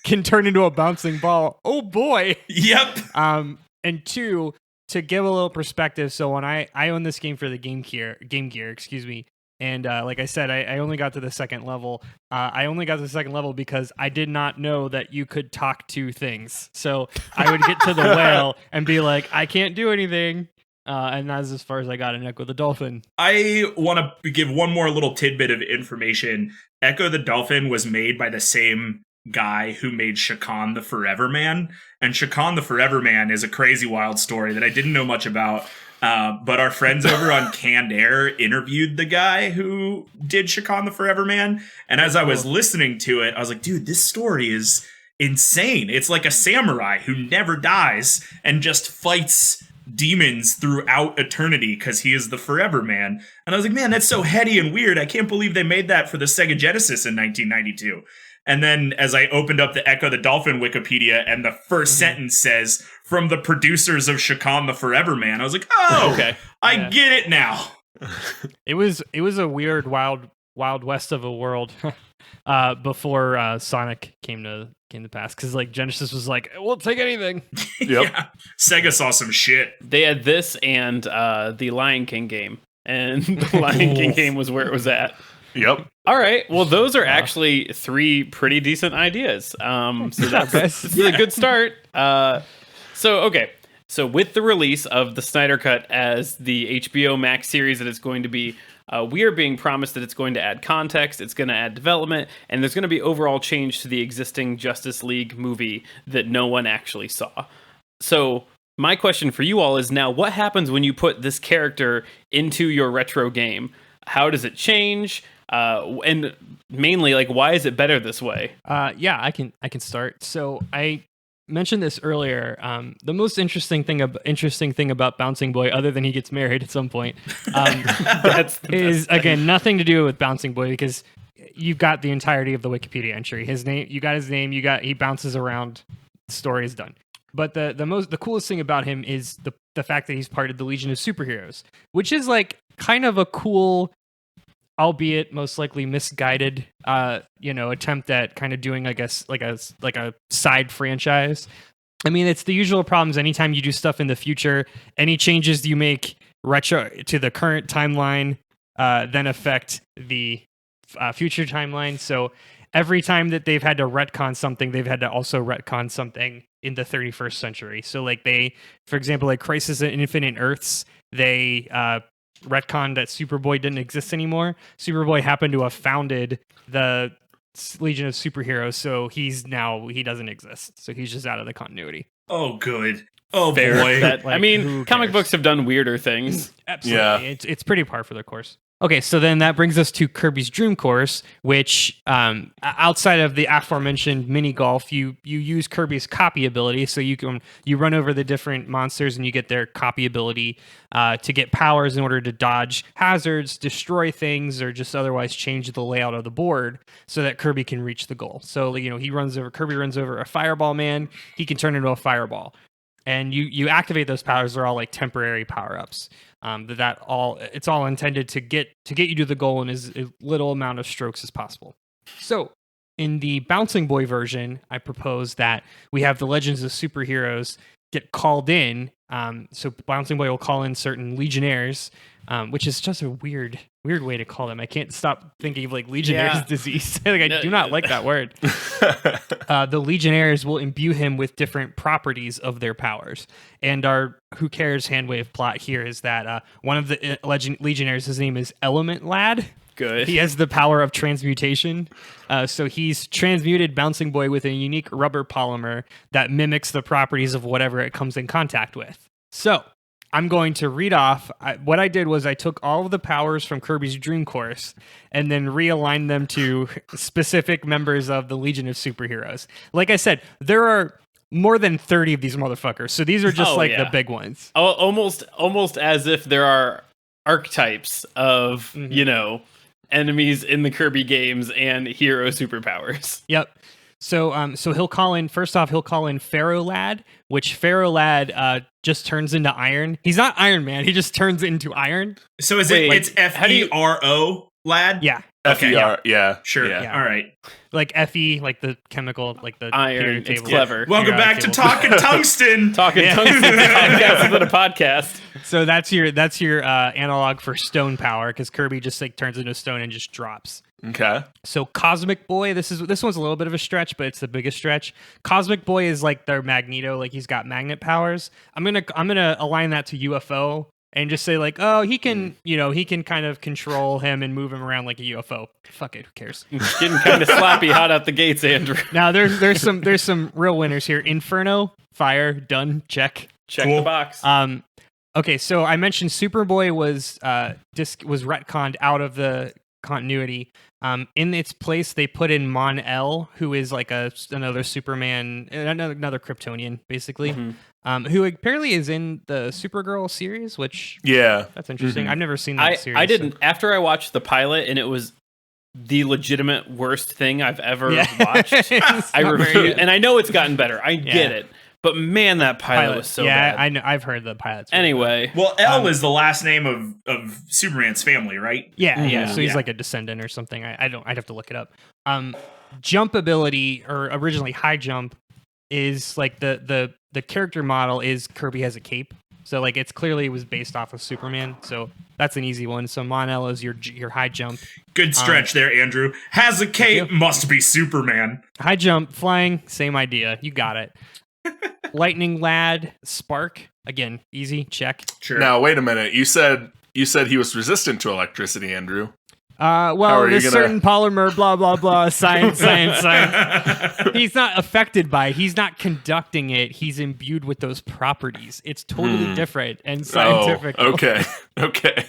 can turn into a bouncing ball. Oh boy. Yep. And two, to give a little perspective. So when I own this game for the Game Gear, excuse me. And like I said, I only got to the second level. I only got to the second level because I did not know that you could talk to things. So I would get to the whale and be like, I can't do anything. And that's as far as I got in Echo the Dolphin. I want to give one more little tidbit of information. Echo the Dolphin was made by the same guy who made Shakan the Forever Man. And Shakan the Forever Man is a crazy wild story that I didn't know much about. But our friends over on Canned Air interviewed the guy who did Shakan the Forever Man. And as I was listening to it, I was like, dude, this story is insane. It's like a samurai who never dies and just fights demons throughout eternity because he is the Forever Man. And I was like, man, that's so heady and weird. I can't believe they made that for the Sega Genesis in 1992. And then as I opened up the Ecco the Dolphin Wikipedia and the first sentence says, from the producers of Shakan the Forever Man, I was like, oh, okay, I get it now. It was a weird, wild west of a world before Sonic came to pass. Because like Genesis was like, we'll take anything. Yeah. Sega saw some shit. They had this and the Lion King game. And the Lion King game was where it was at. Yep. All right. Well, those are actually 3 pretty decent ideas. So that's a good start. So with the release of the Snyder Cut as the HBO Max series that it's going to be, we are being promised that it's going to add context, it's going to add development, and there's going to be overall change to the existing Justice League movie that no one actually saw. So my question for you all is now, what happens when you put this character into your retro game? How does it change? And mainly, like, why is it better this way? Yeah, I can start. So I mentioned this earlier. The most interesting thing about Bouncing Boy, other than he gets married at some point, is again nothing to do with Bouncing Boy, because you've got the entirety of the Wikipedia entry. His name, you got his name. He bounces around. The story is done. But the coolest thing about him is the fact that he's part of the Legion of Superheroes, which is like kind of a cool, albeit most likely misguided, attempt at kind of doing, I guess, like a side franchise. I mean, it's the usual problems anytime you do stuff in the future. Any changes you make retro to the current timeline then affect the future timeline. So every time that they've had to retcon something, they've had to also retcon something in the 31st century. So like for example, like Crisis on Infinite Earths, they retconned that Superboy didn't exist anymore. Superboy happened to have founded the Legion of Superheroes, so he doesn't exist. So he's just out of the continuity. Oh, good. Oh, Fair. boy. Comic books have done weirder things. Absolutely. Yeah. It's pretty par for the course. Okay, so then that brings us to Kirby's Dream Course, which outside of the aforementioned mini golf, you use Kirby's copy ability. So you run over the different monsters and you get their copy ability to get powers in order to dodge hazards, destroy things, or just otherwise change the layout of the board so that Kirby can reach the goal. So Kirby runs over a fireball man. He can turn into a fireball. And you activate those powers. They're all like temporary power-ups. It's all intended to get you to the goal in as little amount of strokes as possible. So in the Bouncing Boy version, I propose that we have the Legends of Superheroes get called in. So Bouncing Boy will call in certain Legionnaires, which is just a weird way to call them. I can't stop thinking of like Legionnaire's disease. I do not like that word. The Legionnaires will imbue him with different properties of their powers. And our Who Cares handwave plot here is that one of the Legionnaires, his name is Element Lad. Good. He has the power of transmutation. So he's transmuted Bouncing Boy with a unique rubber polymer that mimics the properties of whatever it comes in contact with. So I'm going to read off. What I did was I took all of the powers from Kirby's Dream Course and then realigned them to specific members of the Legion of Superheroes. Like I said, there are more than 30 of these motherfuckers. So these are just the big ones. Almost as if there are archetypes of, enemies in the Kirby games and hero superpowers. Yep. So he'll call in Pharaoh Lad, which Pharaoh Lad just turns into iron. He's not Iron Man. He just turns into iron. So it's Fero Lad? Yeah. Okay. F-E-R, yeah. Sure. Yeah. All right. Like Fe, like the chemical, like the iron. It's clever. Welcome back to Talking Tungsten. Talking Tungsten podcast within a podcast. So that's your analog for stone power, because Kirby just like turns into stone and just drops. Okay. So Cosmic Boy, this one's a little bit of a stretch, but it's the biggest stretch. Cosmic Boy is like their Magneto, like he's got magnet powers. I'm gonna align that to UFO and just say like, oh, he can kind of control him and move him around like a UFO. Fuck it, who cares? Getting kind of sloppy hot out the gates, Andrew. Now there's some real winners here. Inferno, fire, done, check. Check the box. Okay, so I mentioned Superboy was retconned out of the continuity. In its place, they put in Mon-El, who is like another Superman, another Kryptonian, basically, who apparently is in the Supergirl series, which that's interesting. I've never seen that series. I didn't. After I watched the pilot, and it was the legitimate worst thing I've ever watched. I refuse, and I know it's gotten better. I get it. But man, that pilot was so bad. I know. I've heard the pilot's anyway. Well, El is the last name of Superman's family, right? Yeah. So he's like a descendant or something. I'd have to look it up. Jump ability, or originally high jump, is like the character model is Kirby has a cape. So like it's clearly was based off of Superman. So that's an easy one. So Mon-El is your high jump. Good stretch there, Andrew. Has a cape, must be Superman. High jump, flying, same idea. You got it. Lightning Lad, Spark, again, easy, check. Sure. Now wait a minute. You said he was resistant to electricity, Andrew. Well, this certain polymer, blah blah blah, science. He's not affected by it. He's not conducting it. He's imbued with those properties. It's totally different and scientific. Oh, okay.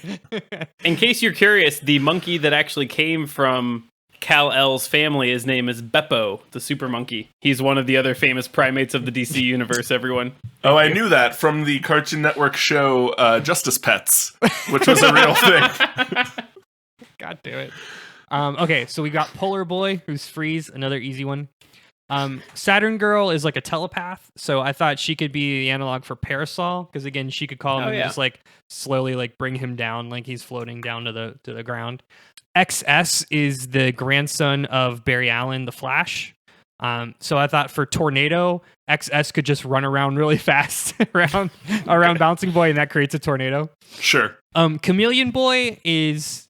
In case you're curious, the monkey that actually came from Kal-El's family, his name is Beppo, the super monkey. He's one of the other famous primates of the DC universe, everyone. Oh, I knew that from the Cartoon Network show Justice Pets, which was a real thing. God damn it. Okay, so we got Polar Boy, who's Freeze, another easy one. Saturn Girl is like a telepath, so I thought she could be the analog for Parasol, because again, she could call him and just like slowly like bring him down like he's floating down to the ground. XS is the grandson of Barry Allen, the Flash. So I thought for Tornado, XS could just run around really fast around Bouncing Boy, and that creates a tornado. Sure. Chameleon Boy is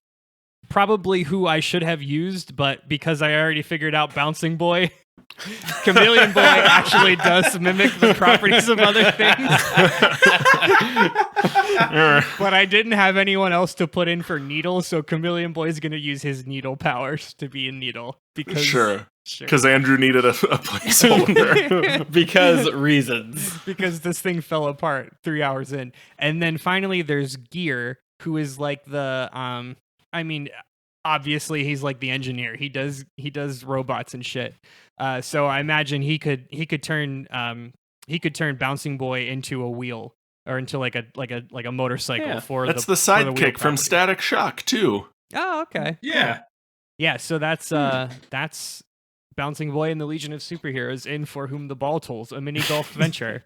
probably who I should have used, but because I already figured out Bouncing Boy, Chameleon Boy actually does mimic the properties of other things. But I didn't have anyone else to put in for Needle, so Chameleon Boy is going to use his needle powers to be a Needle. Sure. Because Andrew needed a placeholder. Because reasons. Because this thing fell apart 3 hours in. And then finally there's Gear, who is like the obviously he's like the engineer. He does robots and shit. So I imagine he could turn Bouncing Boy into a wheel, or into like a motorcycle for that's the sidekick from Static Shock too. Oh, okay. Yeah. So that's Bouncing Boy and the Legion of Superheroes in For Whom the Ball Tolls, a mini golf adventure.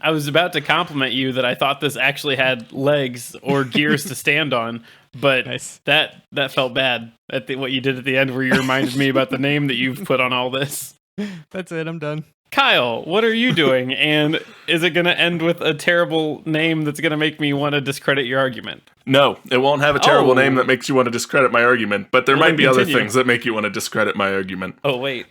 I was about to compliment you that I thought this actually had legs or gears to stand on, but that felt bad at what you did at the end, where you reminded me about the name that you've put on all this. That's it. I'm done. Kyle, what are you doing? And is it going to end with a terrible name that's going to make me want to discredit your argument? No, it won't have a terrible name that makes you want to discredit my argument, but there might be other things that make you want to discredit my argument. Oh, wait.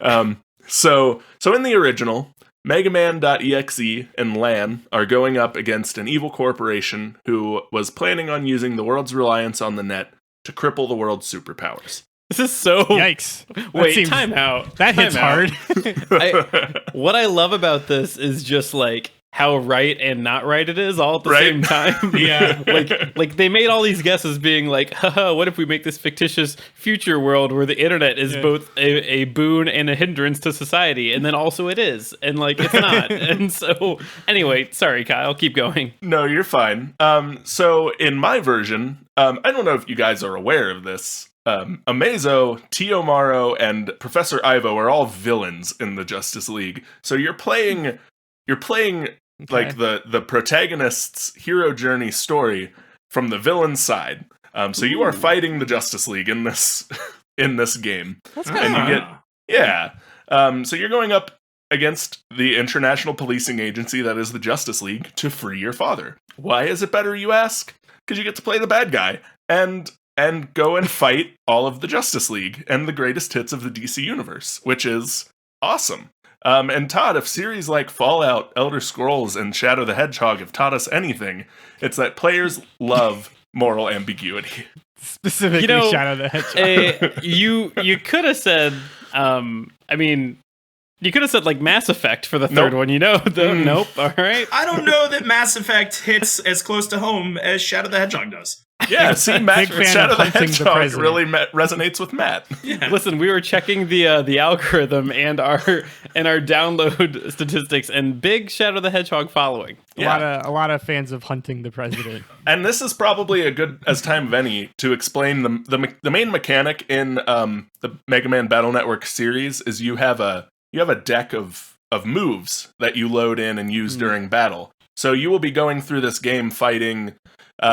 So in the original, Megaman.exe and Lan are going up against an evil corporation who was planning on using the world's reliance on the net to cripple the world's superpowers. This is so... Yikes. Wait, time out. That hits hard. What I love about this is just like how right and not right it is all at the same time. Yeah. like they made all these guesses being like, haha, what if we make this fictitious future world where the internet is both a boon and a hindrance to society, and then also it is, and like it's not. And so anyway, sorry Kyle, keep going. No, you're fine. So in my version, I don't know if you guys are aware of this. AMAZO, Tio Maro, and Professor Ivo are all villains in the Justice League. So you're playing like the protagonist's hero journey story from the villain side. So you are fighting the Justice League in this game. That's and you get so you're going up against the international policing agency that is the Justice League to free your father. Why is it better, you ask? Because you get to play the bad guy and go and fight all of the Justice League and the greatest hits of the DC universe, which is awesome. And Todd, if series like Fallout, Elder Scrolls, and Shadow the Hedgehog have taught us anything, it's that players love moral ambiguity. Specifically, Shadow the Hedgehog. You could have said, You could have said like Mass Effect for the third one, Nope. All right. I don't know that Mass Effect hits as close to home as Shadow the Hedgehog does. Yeah, see, Matt, Big fan Shadow of the hunting the Hedgehog president. really resonates with Matt. Yeah. Listen, we were checking the algorithm and our download statistics, and big Shadow the Hedgehog following. Yeah. A lot of fans of hunting the president. And this is probably a good as time of any to explain the main mechanic in the Mega Man Battle Network series is you have a deck of moves that you load in and use during battle. So you will be going through this game fighting.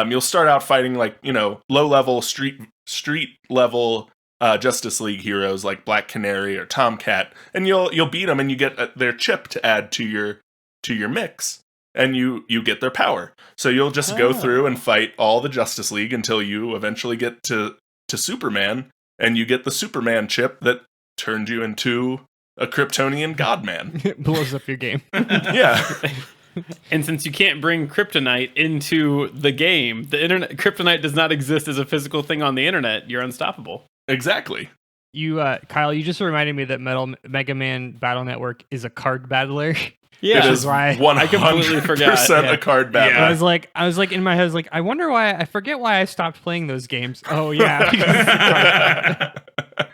You'll start out fighting low level street level Justice League heroes like Black Canary or Tomcat, and you'll beat them and you get their chip to add to your mix, and you get their power. So you'll just go through and fight all the Justice League until you eventually get to Superman, and you get the Superman chip that turned you into a Kryptonian Godman. It blows up your game. Yeah. And since you can't bring kryptonite into the game, kryptonite does not exist as a physical thing on the internet. You're unstoppable. Exactly. You, Kyle, you just reminded me that Mega Man Battle Network is a card battler. Yeah, It is why 100% I completely forgot. a card battle. Yeah. I was like in my head, I was like, I wonder why. I forget why I stopped playing those games. Oh yeah. because it's a card battle.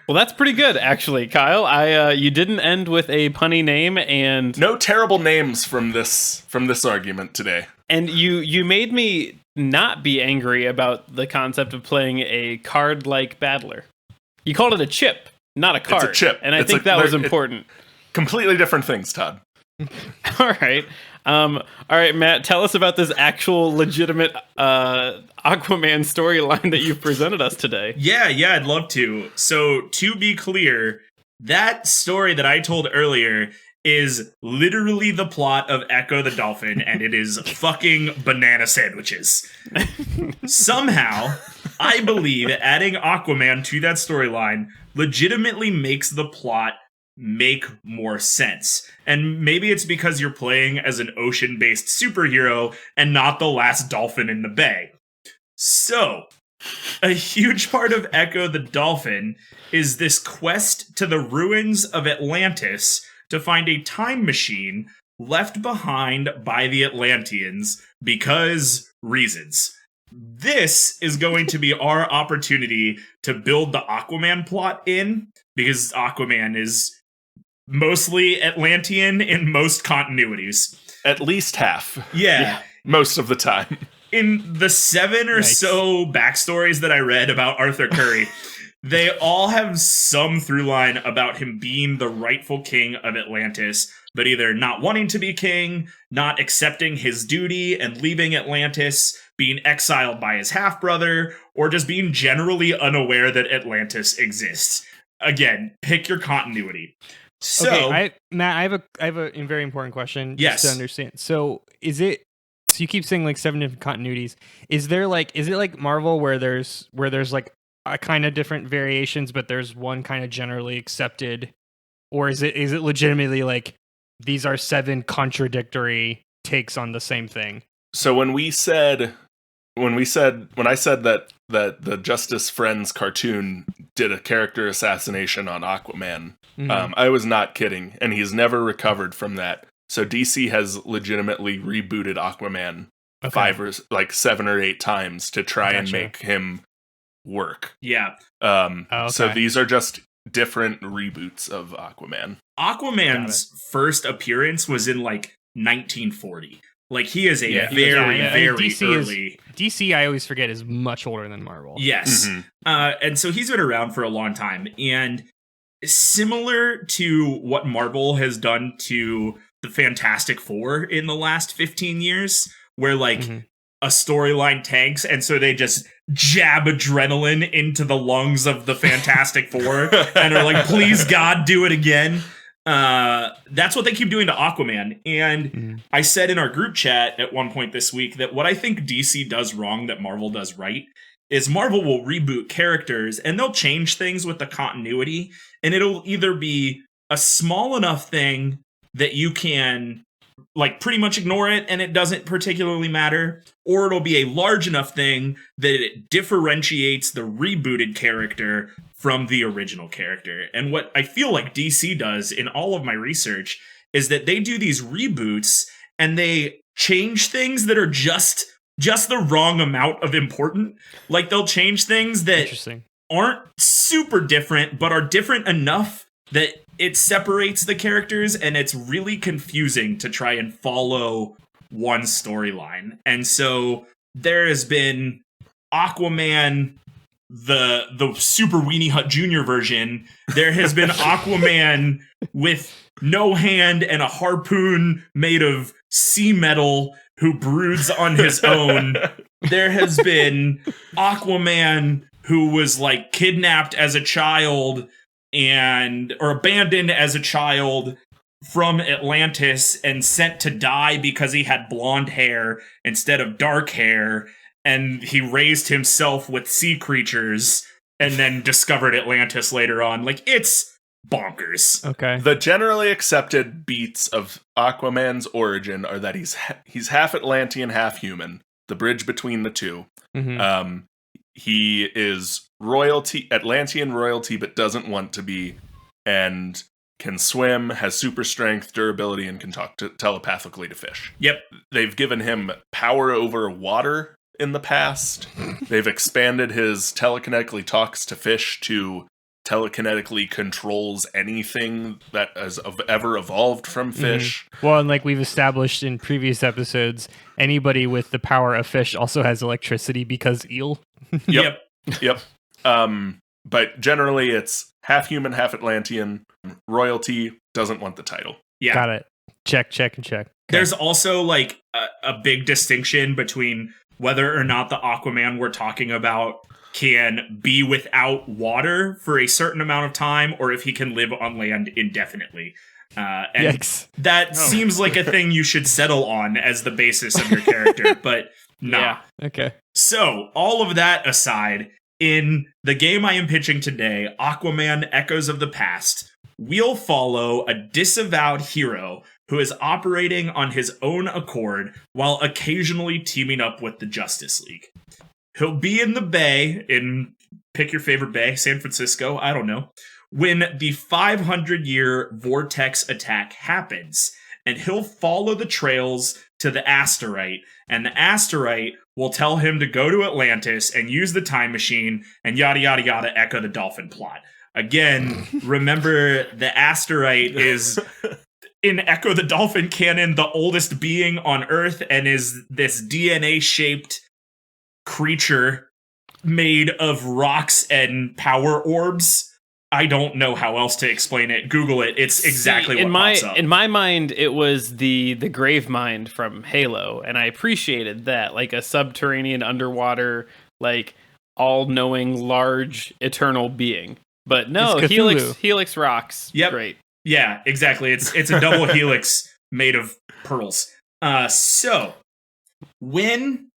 Well, that's pretty good, actually, Kyle. You didn't end with a punny name, and No terrible names from this argument today. you made me not be angry about the concept of playing a card-like battler. You called it a chip, not a card. It's a chip. And I think that was important. Completely different things, Todd. All right. All right, Matt, tell us about this actual legitimate Aquaman storyline that you've presented us today. Yeah, I'd love to. So, to be clear, that story that I told earlier is literally the plot of Ecco the Dolphin, and it is fucking banana sandwiches. Somehow, I believe adding Aquaman to that storyline legitimately makes the plot make more sense. And maybe it's because you're playing as an ocean-based superhero and not the last dolphin in the bay. So, a huge part of Ecco the Dolphin is this quest to the ruins of Atlantis to find a time machine left behind by the Atlanteans because reasons. This is going to be our opportunity to build the Aquaman plot in, because Aquaman is mostly Atlantean in most continuities. At least half. Yeah. Most of the time. In the 7 or so backstories that I read about Arthur Curry, they all have some through line about him being the rightful king of Atlantis, but either not wanting to be king, not accepting his duty and leaving Atlantis, being exiled by his half-brother, or just being generally unaware that Atlantis exists. Again, pick your continuity. So, okay, Matt, I have a very important question. Yes. Just to understand. So you keep saying like 7 different continuities. Is it like Marvel where there's like a kind of different variations, but there's one kind of generally accepted, or is it legitimately like these are 7 contradictory takes on the same thing? So when I said that the Justice Friends cartoon did a character assassination on Aquaman, I was not kidding, and he's never recovered from that. So DC has legitimately rebooted Aquaman 7 or 8 times to try and make him work. yeah. So these are just different reboots of Aquaman. Aquaman's first appearance was in like 1940. Like, he is a very early. DC, I always forget, is much older than Marvel. Yes. And so he's been around for a long time. And similar to what Marvel has done to the Fantastic Four in the last 15 years, where like a storyline tanks, and so they just jab adrenaline into the lungs of the Fantastic Four and are like, please God, do it again. That's what they keep doing to Aquaman. And I said in our group chat at one point this week that what I think DC does wrong that Marvel does right is Marvel will reboot characters and they'll change things with the continuity, and it'll either be a small enough thing that you can like pretty much ignore it and it doesn't particularly matter, or it'll be a large enough thing that it differentiates the rebooted character from the original character. And what I feel like DC does in all of my research is that they do these reboots and they change things that are just the wrong amount of important. Like they'll change things that aren't super different, but are different enough that it separates the characters, and it's really confusing to try and follow one storyline. And so there has been Aquaman, the Super Weenie Hut Jr. version. There has been Aquaman with no hand and a harpoon made of sea metal who broods on his own. There has been Aquaman who was like kidnapped as a child or abandoned as a child from Atlantis and sent to die because he had blonde hair instead of dark hair, and he raised himself with sea creatures and then discovered Atlantis later on. Like, it's bonkers. Okay. The generally accepted beats of Aquaman's origin are that he's half Atlantean, half human. The bridge between the two. Mm-hmm. He is royalty, Atlantean royalty, but doesn't want to be, and can swim, has super strength, durability, and can talk telepathically to fish. Yep. They've given him power over water in the past. They've expanded his telekinetically talks to fish to telekinetically controls anything that has ever evolved from fish. Mm-hmm. Well, and like we've established in previous episodes, anybody with the power of fish also has electricity because eel. Yep. But generally it's half human, half Atlantean. Royalty doesn't want the title. Yeah. Got it. Check. Okay. There's also like a big distinction between whether or not the Aquaman we're talking about can be without water for a certain amount of time, or if he can live on land indefinitely. And Yikes. that seems like a thing you should settle on as the basis of your character, but nah. Yeah. Okay. So, all of that aside, in the game I am pitching today, Aquaman Echoes of the Past, we'll follow a disavowed hero who is operating on his own accord while occasionally teaming up with the Justice League. He'll be in the Bay, pick your favorite bay, San Francisco, I don't know, when the 500-year vortex attack happens, and he'll follow the trails to the asteroid, and the asteroid will tell him to go to Atlantis and use the time machine, and yada yada yada, Echo the Dolphin plot. Again, remember the asteroid is, in Echo the Dolphin canon, the oldest being on Earth, and is this DNA-shaped creature made of rocks and power orbs. I don't know how else to explain it. Google it. It's exactly what pops up. In my mind, it was the grave mind from Halo, and I appreciated that, like a subterranean, underwater, like all-knowing, large, eternal being. But no, Helix rocks. Yep. Great. Yeah, exactly. It's a double helix made of pearls. So when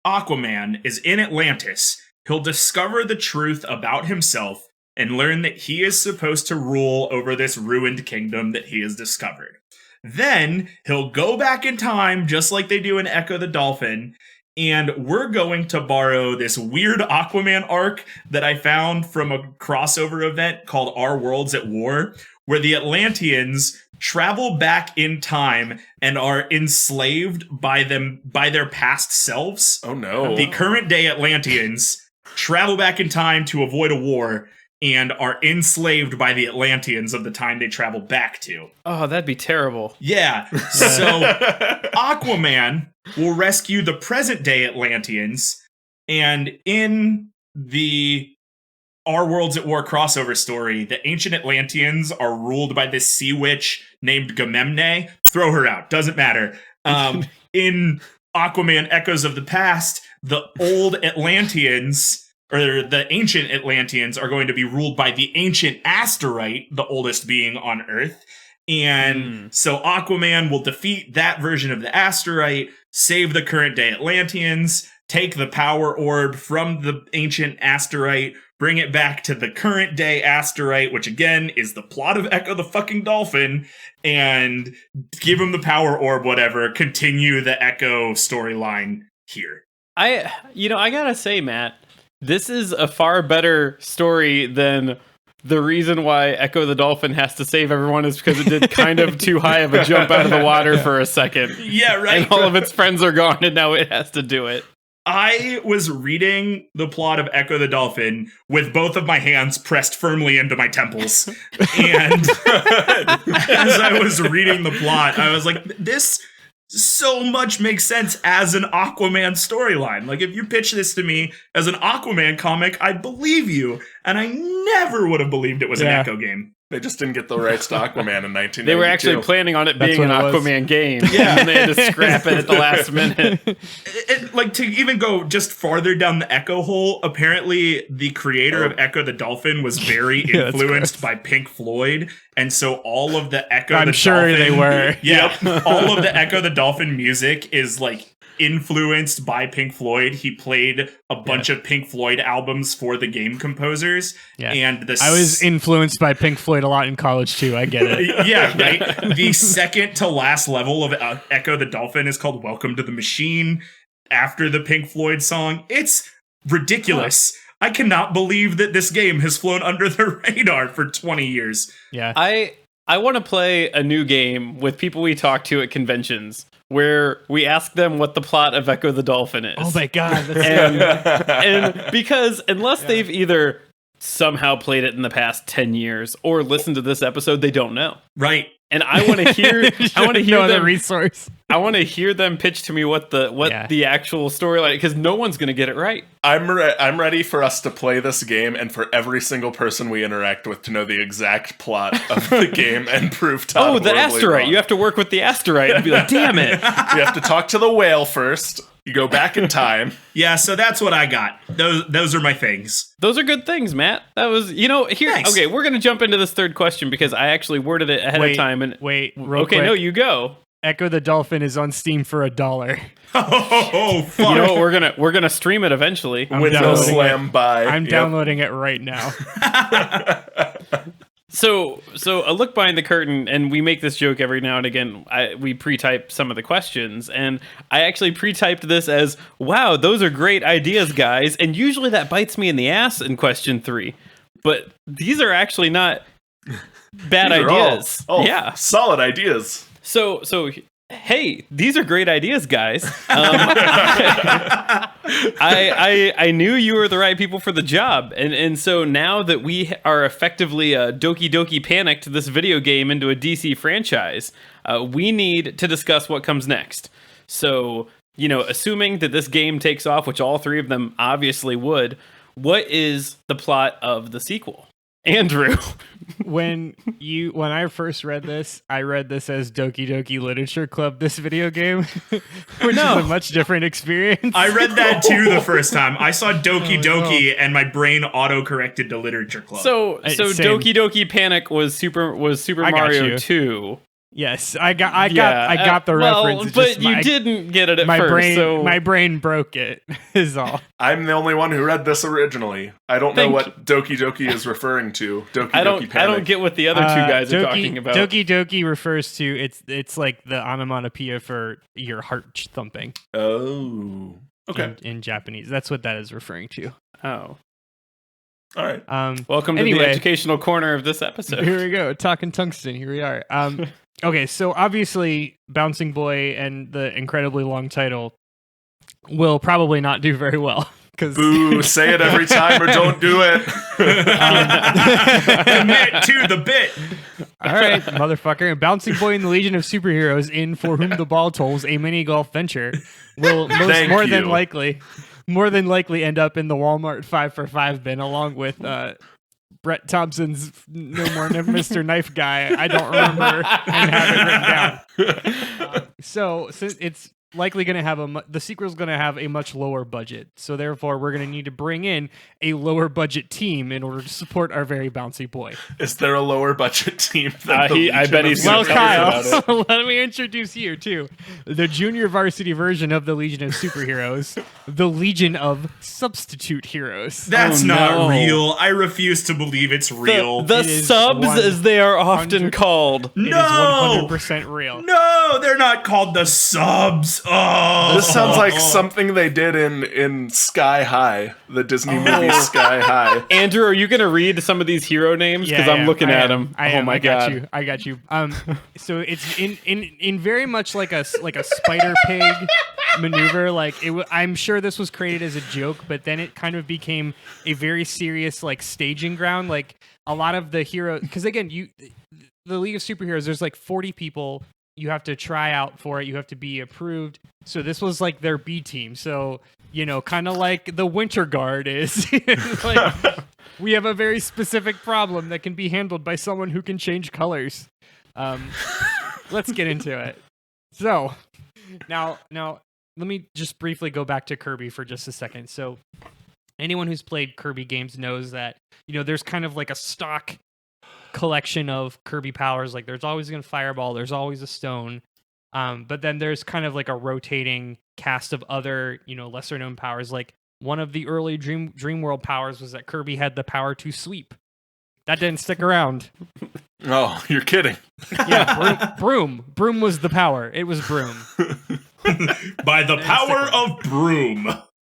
Aquaman is in Atlantis, he'll discover the truth about himself and learn that he is supposed to rule over this ruined kingdom that he has discovered. Then he'll go back in time, just like they do in Echo the Dolphin, and we're going to borrow this weird Aquaman arc that I found from a crossover event called Our Worlds at War, where the Atlanteans travel back in time and are enslaved by their past selves. Oh no. The current day Atlanteans travel back in time to avoid a war and are enslaved by the Atlanteans of the time they travel back to. Oh, that'd be terrible. Yeah. So Aquaman will rescue the present day Atlanteans, and in the Our Worlds at War crossover story, the ancient Atlanteans are ruled by this sea witch named Gamemne. Throw her out. Doesn't matter. In Aquaman Echoes of the Past, the old Atlanteans, or the ancient Atlanteans, are going to be ruled by the ancient asteroid, the oldest being on Earth. And so Aquaman will defeat that version of the asteroid, save the current day Atlanteans, take the power orb from the ancient asteroid, bring it back to the current day asteroid, which again is the plot of Ecco the fucking Dolphin, and give him the power orb, whatever, continue the Ecco storyline here. I gotta say, Matt, this is a far better story than the reason why Ecco the Dolphin has to save everyone is because it did kind of too high of a jump out of the water for a second. Yeah, right. And all of its friends are gone, and now it has to do it. I was reading the plot of Ecco the Dolphin with both of my hands pressed firmly into my temples. And as I was reading the plot, I was like, this so much makes sense as an Aquaman storyline. Like, if you pitch this to me as an Aquaman comic, I'd believe you. And I never would have believed it was an Ecco game. They just didn't get the rights to Aquaman in 1992. They were actually planning on it being an Aquaman game. Yeah. And they had to scrap it at the last minute. Like, to even go just farther down the Ecco hole, apparently the creator of Ecco the Dolphin was very influenced by Pink Floyd. And so all of the Ecco I'm the sure Dolphin... they were. Yeah. All of the Ecco the Dolphin music is, like, influenced by Pink Floyd. He played a bunch of Pink Floyd albums for the game composers. Yeah. And I was influenced by Pink Floyd a lot in college too. I get it. Yeah, right. The second to last level of Ecco the Dolphin is called Welcome to the Machine, after the Pink Floyd song. It's ridiculous. I cannot believe that this game has flown under the radar for 20 years. Yeah. I want to play a new game with people we talk to at conventions where we ask them what the plot of Ecco the Dolphin is. Oh my god. And because unless they've either somehow played it in the past 10 years or listened to this episode, they don't know. Right. And I want to hear the resource. I want to hear them pitch to me what the actual storyline, because no one's going to get it right. I'm ready for us to play this game and for every single person we interact with to know the exact plot of the game and prove Todd the horribly asteroid. wrong. You have to work with the asteroid and be like, damn it. You have to talk to the whale first. You go back in time. Yeah, so that's what I got. Those are my things. Those are good things, Matt. That was, here. Thanks. Okay, we're going to jump into this third question because I actually worded it ahead of time. And real quick. no, you go. Ecco the Dolphin is on Steam for $1. Oh, fuck. You know what? We're gonna stream it eventually. Window slam by. I'm downloading it right now. So a look behind the curtain, and we make this joke every now and again. We pre-type some of the questions, and I actually pre-typed this as, "Wow, those are great ideas, guys." And usually that bites me in the ass in question 3, but these are actually not bad ideas. Yeah, solid ideas. So hey, these are great ideas, guys. I knew you were the right people for the job, and so now that we are effectively Doki Doki Panicked this video game into a DC franchise, we need to discuss what comes next. So, assuming that this game takes off, which all 3 of them obviously would, what is the plot of the sequel? Andrew. When I first read this, I read this as Doki Doki Literature Club, this video game, which is a much different experience. I read that too the first time. I saw Doki Doki and my brain auto-corrected to Literature Club. So Same. Doki Doki Panic was Super Mario 2. Yes, I got the reference. But you didn't get it at first. My brain broke it, is all. I'm the only one who read this originally. I don't know what Doki Doki is referring to. Doki Doki Panic. I don't get what the other 2 guys are talking about. Doki Doki refers to it's like the onomatopoeia for your heart thumping. Oh, okay. In Japanese, that's what that is referring to. Oh. All right. Welcome to the educational corner of this episode. Here we go. Talking tungsten. Here we are. Okay, so obviously Bouncing Boy and the incredibly long title will probably not do very well. Boo, say it every time or don't do it. Commit to the bit. All right, motherfucker. Bouncing Boy and the Legion of Superheroes in For Whom the Ball Tolls, a mini golf venture, will more than likely end up in the Walmart 5 for $5 bin along with Brett Thompson's No More Mr. Knife Guy. I don't remember and have it written down. So since it's likely going to have the sequel's going to have a much lower budget. So therefore, we're going to need to bring in a lower budget team in order to support our very bouncy boy. Is there a lower budget team? Than I bet he's Well, gonna tell us about Kyle, let me introduce you to the junior varsity version of the Legion of Superheroes, the Legion of Substitute Heroes. That's Oh, not no. real. I refuse to believe it's real. The It is subs, as they are often 100 called. It is No! 100% real. No, they're not called the subs. Oh, This sounds like something they did in Sky High, the Disney movie Sky High. Andrew, are you going to read some of these hero names? Because I'm looking at them. Oh my god. I got you. So it's in very much like a spider pig maneuver. Like I'm sure this was created as a joke, but then it kind of became a very serious like staging ground. Like a lot of the heroes, because again, the League of Superheroes, there's like 40 people. You have to try out for it. You have to be approved. So this was like their B team. So, kind of like the Winter Guard is. Like, we have a very specific problem that can be handled by someone who can change colors. Let's get into it. So, now, let me just briefly go back to Kirby for just a second. So, anyone who's played Kirby games knows that, there's kind of like a stock collection of Kirby powers. Like there's always a fireball, there's always a stone, but then there's kind of like a rotating cast of other lesser known powers. Like one of the early dream world powers was that Kirby had the power to sweep. That didn't stick around. Oh, you're kidding. Yeah, broom was the power. It was broom. by the power of broom.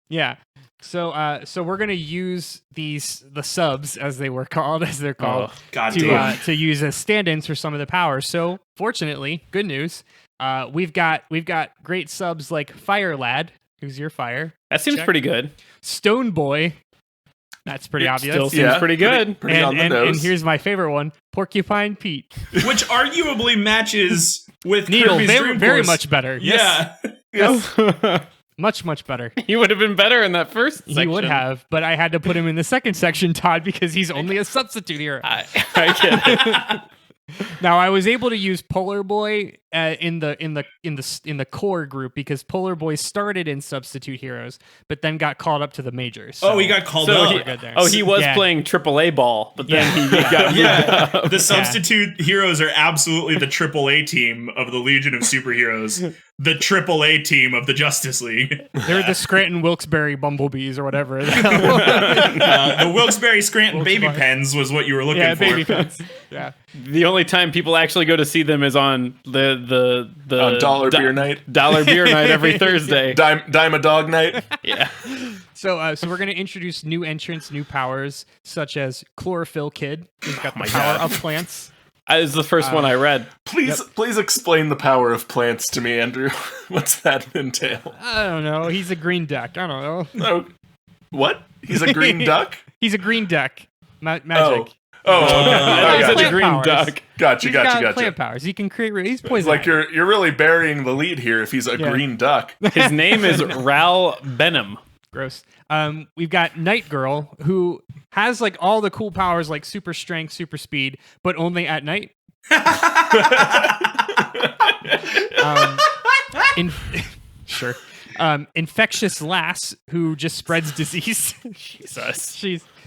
Yeah. So we're gonna use the subs as they're called, God damn. to use as stand-ins for some of the powers. So fortunately, good news, we've got great subs like Fire Lad, who's your fire. That seems Check. pretty good. Stone Boy, that's pretty obvious. Still seems pretty good. Pretty on the nose. And here's my favorite one, Porcupine Pete. Which arguably matches with Needle, Kirby's Dream very Force. much better. Yeah. Yes. Much better. He would have been better in that first section. He would have, but I had to put him in the second section, Todd, because he's only a substitute hero. I get it. Now I was able to use Polar Boy in the core group because Polar Boy started in substitute heroes, but then got called up to the majors. Oh, he got called So up. he, We're good there. he was Yeah. playing AAA ball, but then he got Yeah, the substitute heroes are absolutely the AAA team of the Legion of Superheroes, the AAA team of the Justice League. They're the Scranton Wilkes-Barre Bumblebees or whatever. The Wilkes-Barre Scranton Baby Wilkes-Barre. Pens was what you were looking Yeah, for. baby pets. Yeah. The only time people actually go to see them is on the On Dollar Beer Night. Dollar Beer Night every Thursday. Dime a Dog Night. Yeah. So we're going to introduce new entrants, new powers, such as Chlorophyll Kid, who's got the my power God. of plants. That is the first one I read. Please explain the power of plants to me, Andrew. What's that entail? I don't know. He's a green duck. I don't know. Oh, what? He's a green duck? He's a green duck. Magic. Oh, okay. I I thought gotcha. you said a green powers. duck. Gotcha, He's got gotcha. plant powers. He can create. He's poison. Like you're really burying the lead here if he's a Yeah. green duck. His name is Ral Benham. Gross. We've got Night Girl, who has like all the cool powers, like super strength, super speed, but only at night. Sure. Infectious Lass, who just spreads disease. Jesus.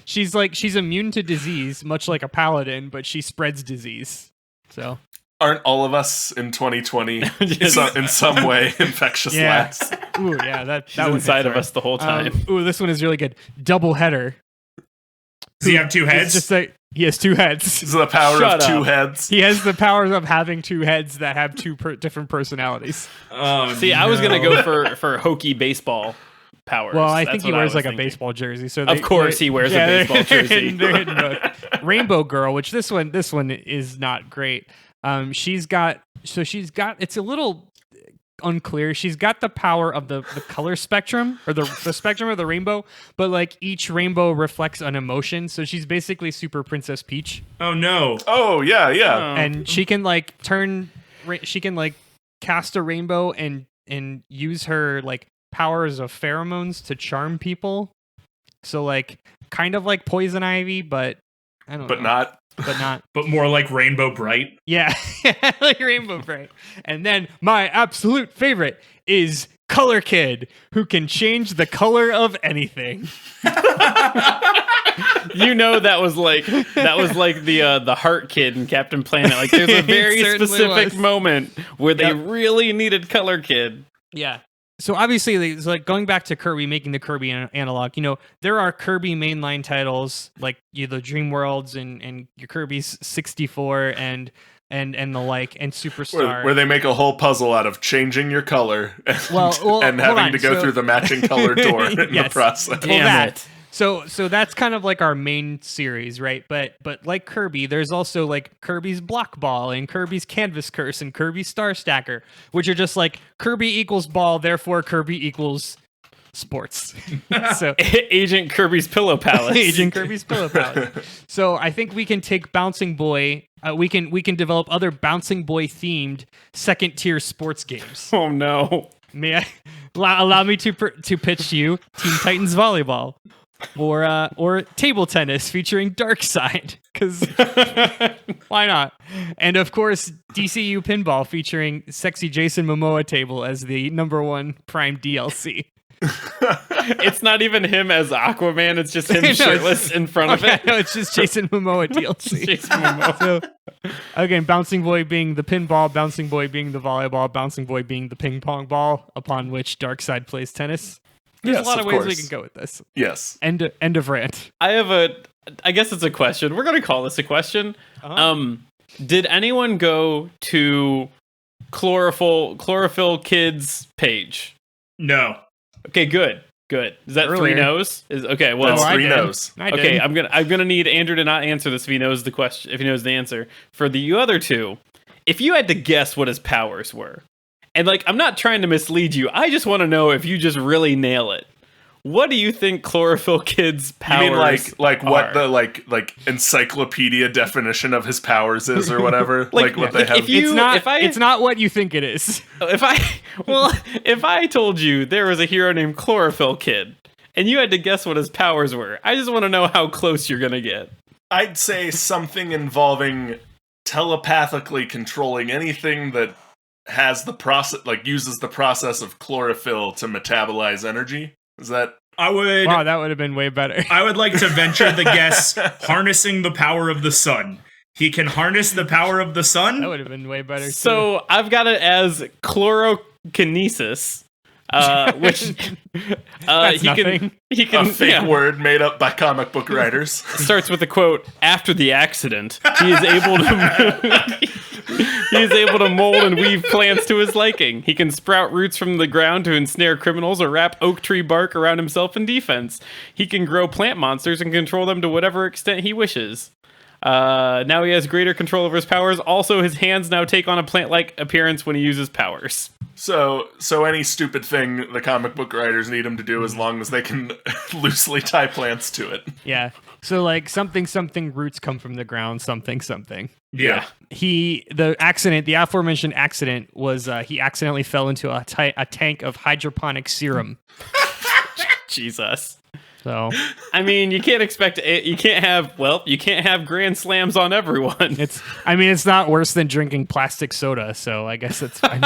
She's immune to disease, much like a paladin, but she spreads disease. So Aren't all of us in 2020 Just- in some way infectious Yeah. lads? ooh, yeah, that She's one inside hits of her. us the whole time. Ooh, this one is really good. Double header. Does he have two It's heads? just like he has two heads. This is the power Shut of two up. heads. He has the powers of having two heads that have two different personalities. Oh, See, I was gonna no. go for hokey baseball powers. Well, I That's think he what wears was like a thinking. baseball jersey. So Of course he wears a baseball jersey. They're hidden both. Rainbow Girl, which this one is not great. She's got it's a little unclear. She's got the power of the color spectrum or the spectrum of the rainbow, but like each rainbow reflects an emotion. So she's basically Super Princess Peach, Oh no. Oh yeah, yeah. and she can like she can like cast a rainbow and use her like powers of pheromones to charm people. So like kind of like poison ivy, but I don't know. But not but not. But more like Rainbow Bright. Yeah, like Rainbow Bright. And then my absolute favorite is Color Kid, who can change the color of anything. That was like the Heart Kid in Captain Planet. Like there's a very specific moment where they really needed Color Kid. Yeah. So obviously, it's like going back to Kirby, making the Kirby analog. There are Kirby mainline titles like the Dream Worlds and your Kirby's 64 and the like, and Superstar, where they make a whole puzzle out of changing your color and having to go through the matching color door in the process. Damn it. So that's kind of like our main series, right? But like Kirby, there's also like Kirby's Block Ball and Kirby's Canvas Curse and Kirby's Star Stacker, which are just like Kirby equals ball, therefore Kirby equals sports. So Agent Kirby's Pillow Palace. Agent Kirby's Pillow Palace. So I think we can take Bouncing Boy. We can develop other Bouncing Boy themed second tier sports games. Oh no! May I allow me to pitch to you Teen Titans Volleyball. Or table tennis featuring Darkseid, because why not? And of course, DCU Pinball featuring sexy Jason Momoa table as the #1 Prime DLC. It's not even him as Aquaman; it's just him shirtless in front of it. No, it's just Jason Momoa DLC. Jason Momoa. So, again, Bouncing Boy being the pinball, Bouncing Boy being the volleyball, Bouncing Boy being the ping pong ball, upon which Darkseid plays tennis. There's a lot of ways we can go with this. Yes. End of rant. I guess it's a question. We're going to call this a question. Did anyone go to Chlorophyll Kids page? No. Okay, good. Is that Earlier. 3 no's? Okay, well, That's I 3 did. no's. I okay, did. I'm gonna need Andrew to not answer this if he knows the question. If he knows the answer. For the other 2, if you had to guess what his powers were, and like I'm not trying to mislead you, I just want to know if you just really nail it. What do you think Chlorophyll Kid's powers? You mean like what are? the like encyclopedia definition of his powers is or whatever? like what they have. It's not what you think it is. If I told you there was a hero named Chlorophyll Kid and you had to guess what his powers were, I just want to know how close you're gonna get. I'd say something involving telepathically controlling anything that has the process, like uses the process of chlorophyll to metabolize energy. Is that? Wow, that would have been way better. I would like to venture the guess harnessing the power of the sun. He can harness the power of the sun. That would have been way better. Too. So I've got it as chlorokinesis, which That's he nothing. can A fake word made up by comic book writers. starts with the quote, "After the accident, he is able to mold and weave plants to his liking. He can sprout roots from the ground to ensnare criminals or wrap oak tree bark around himself in defense. He can grow plant monsters and control them to whatever extent he wishes. Now he has greater control over his powers. Also, his hands now take on a plant-like appearance when he uses powers." So any stupid thing the comic book writers need him to do, as long as they can loosely tie plants to it. Yeah. So like something roots come from the ground. Something. Yeah. The aforementioned accident was he accidentally fell into a tank of hydroponic serum. Jesus. So I mean, you can't expect it. You can't have grand slams on everyone. it's not worse than drinking plastic soda. So I guess it's fine.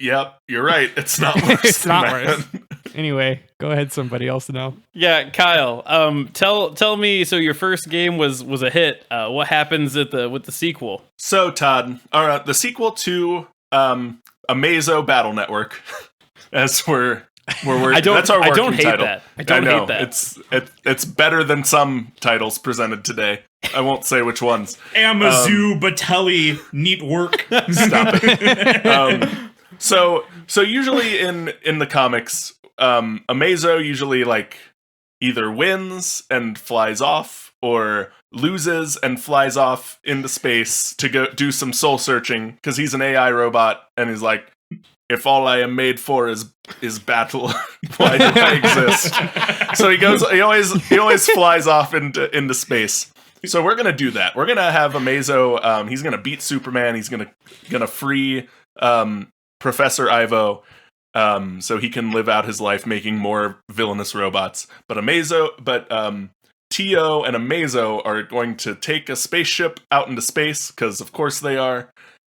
Yep, you're right. It's not worse. It's than not that. worse. Anyway, go ahead. Somebody else know. Yeah, Kyle. Tell me. So your first game was a hit. What happens with the sequel? So Todd, all right, the sequel to AMAZO Battle Network, as we're that's our working title. I don't know. hate that. It's better than some titles presented today. I won't say which ones. AMAZO, Batelli, neat work. Stop it. So usually in the comics, AMAZO usually like either wins and flies off, or loses and flies off into space to go do some soul searching, because he's an AI robot and he's like, if all I am made for is battle, why do I exist? So he always flies off into space. So we're gonna do that. We're gonna have AMAZO. He's gonna beat Superman. He's gonna free Professor Ivo, so he can live out his life making more villainous robots. But Tio and AMAZO are going to take a spaceship out into space, because of course they are.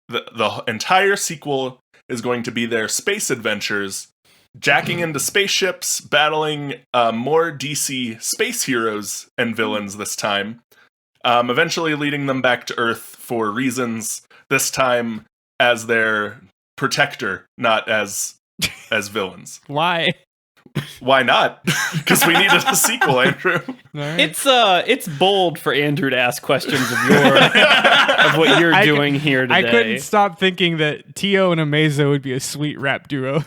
The entire sequel is going to be their space adventures, jacking into spaceships, battling more DC space heroes and villains this time, eventually leading them back to Earth for reasons, this time as their protector, not as villains. Why? Why not? Because we needed a sequel, Andrew. Right. It's bold for Andrew to ask questions of what you're doing here today. I couldn't stop thinking that Tio and AMAZO would be a sweet rap duo.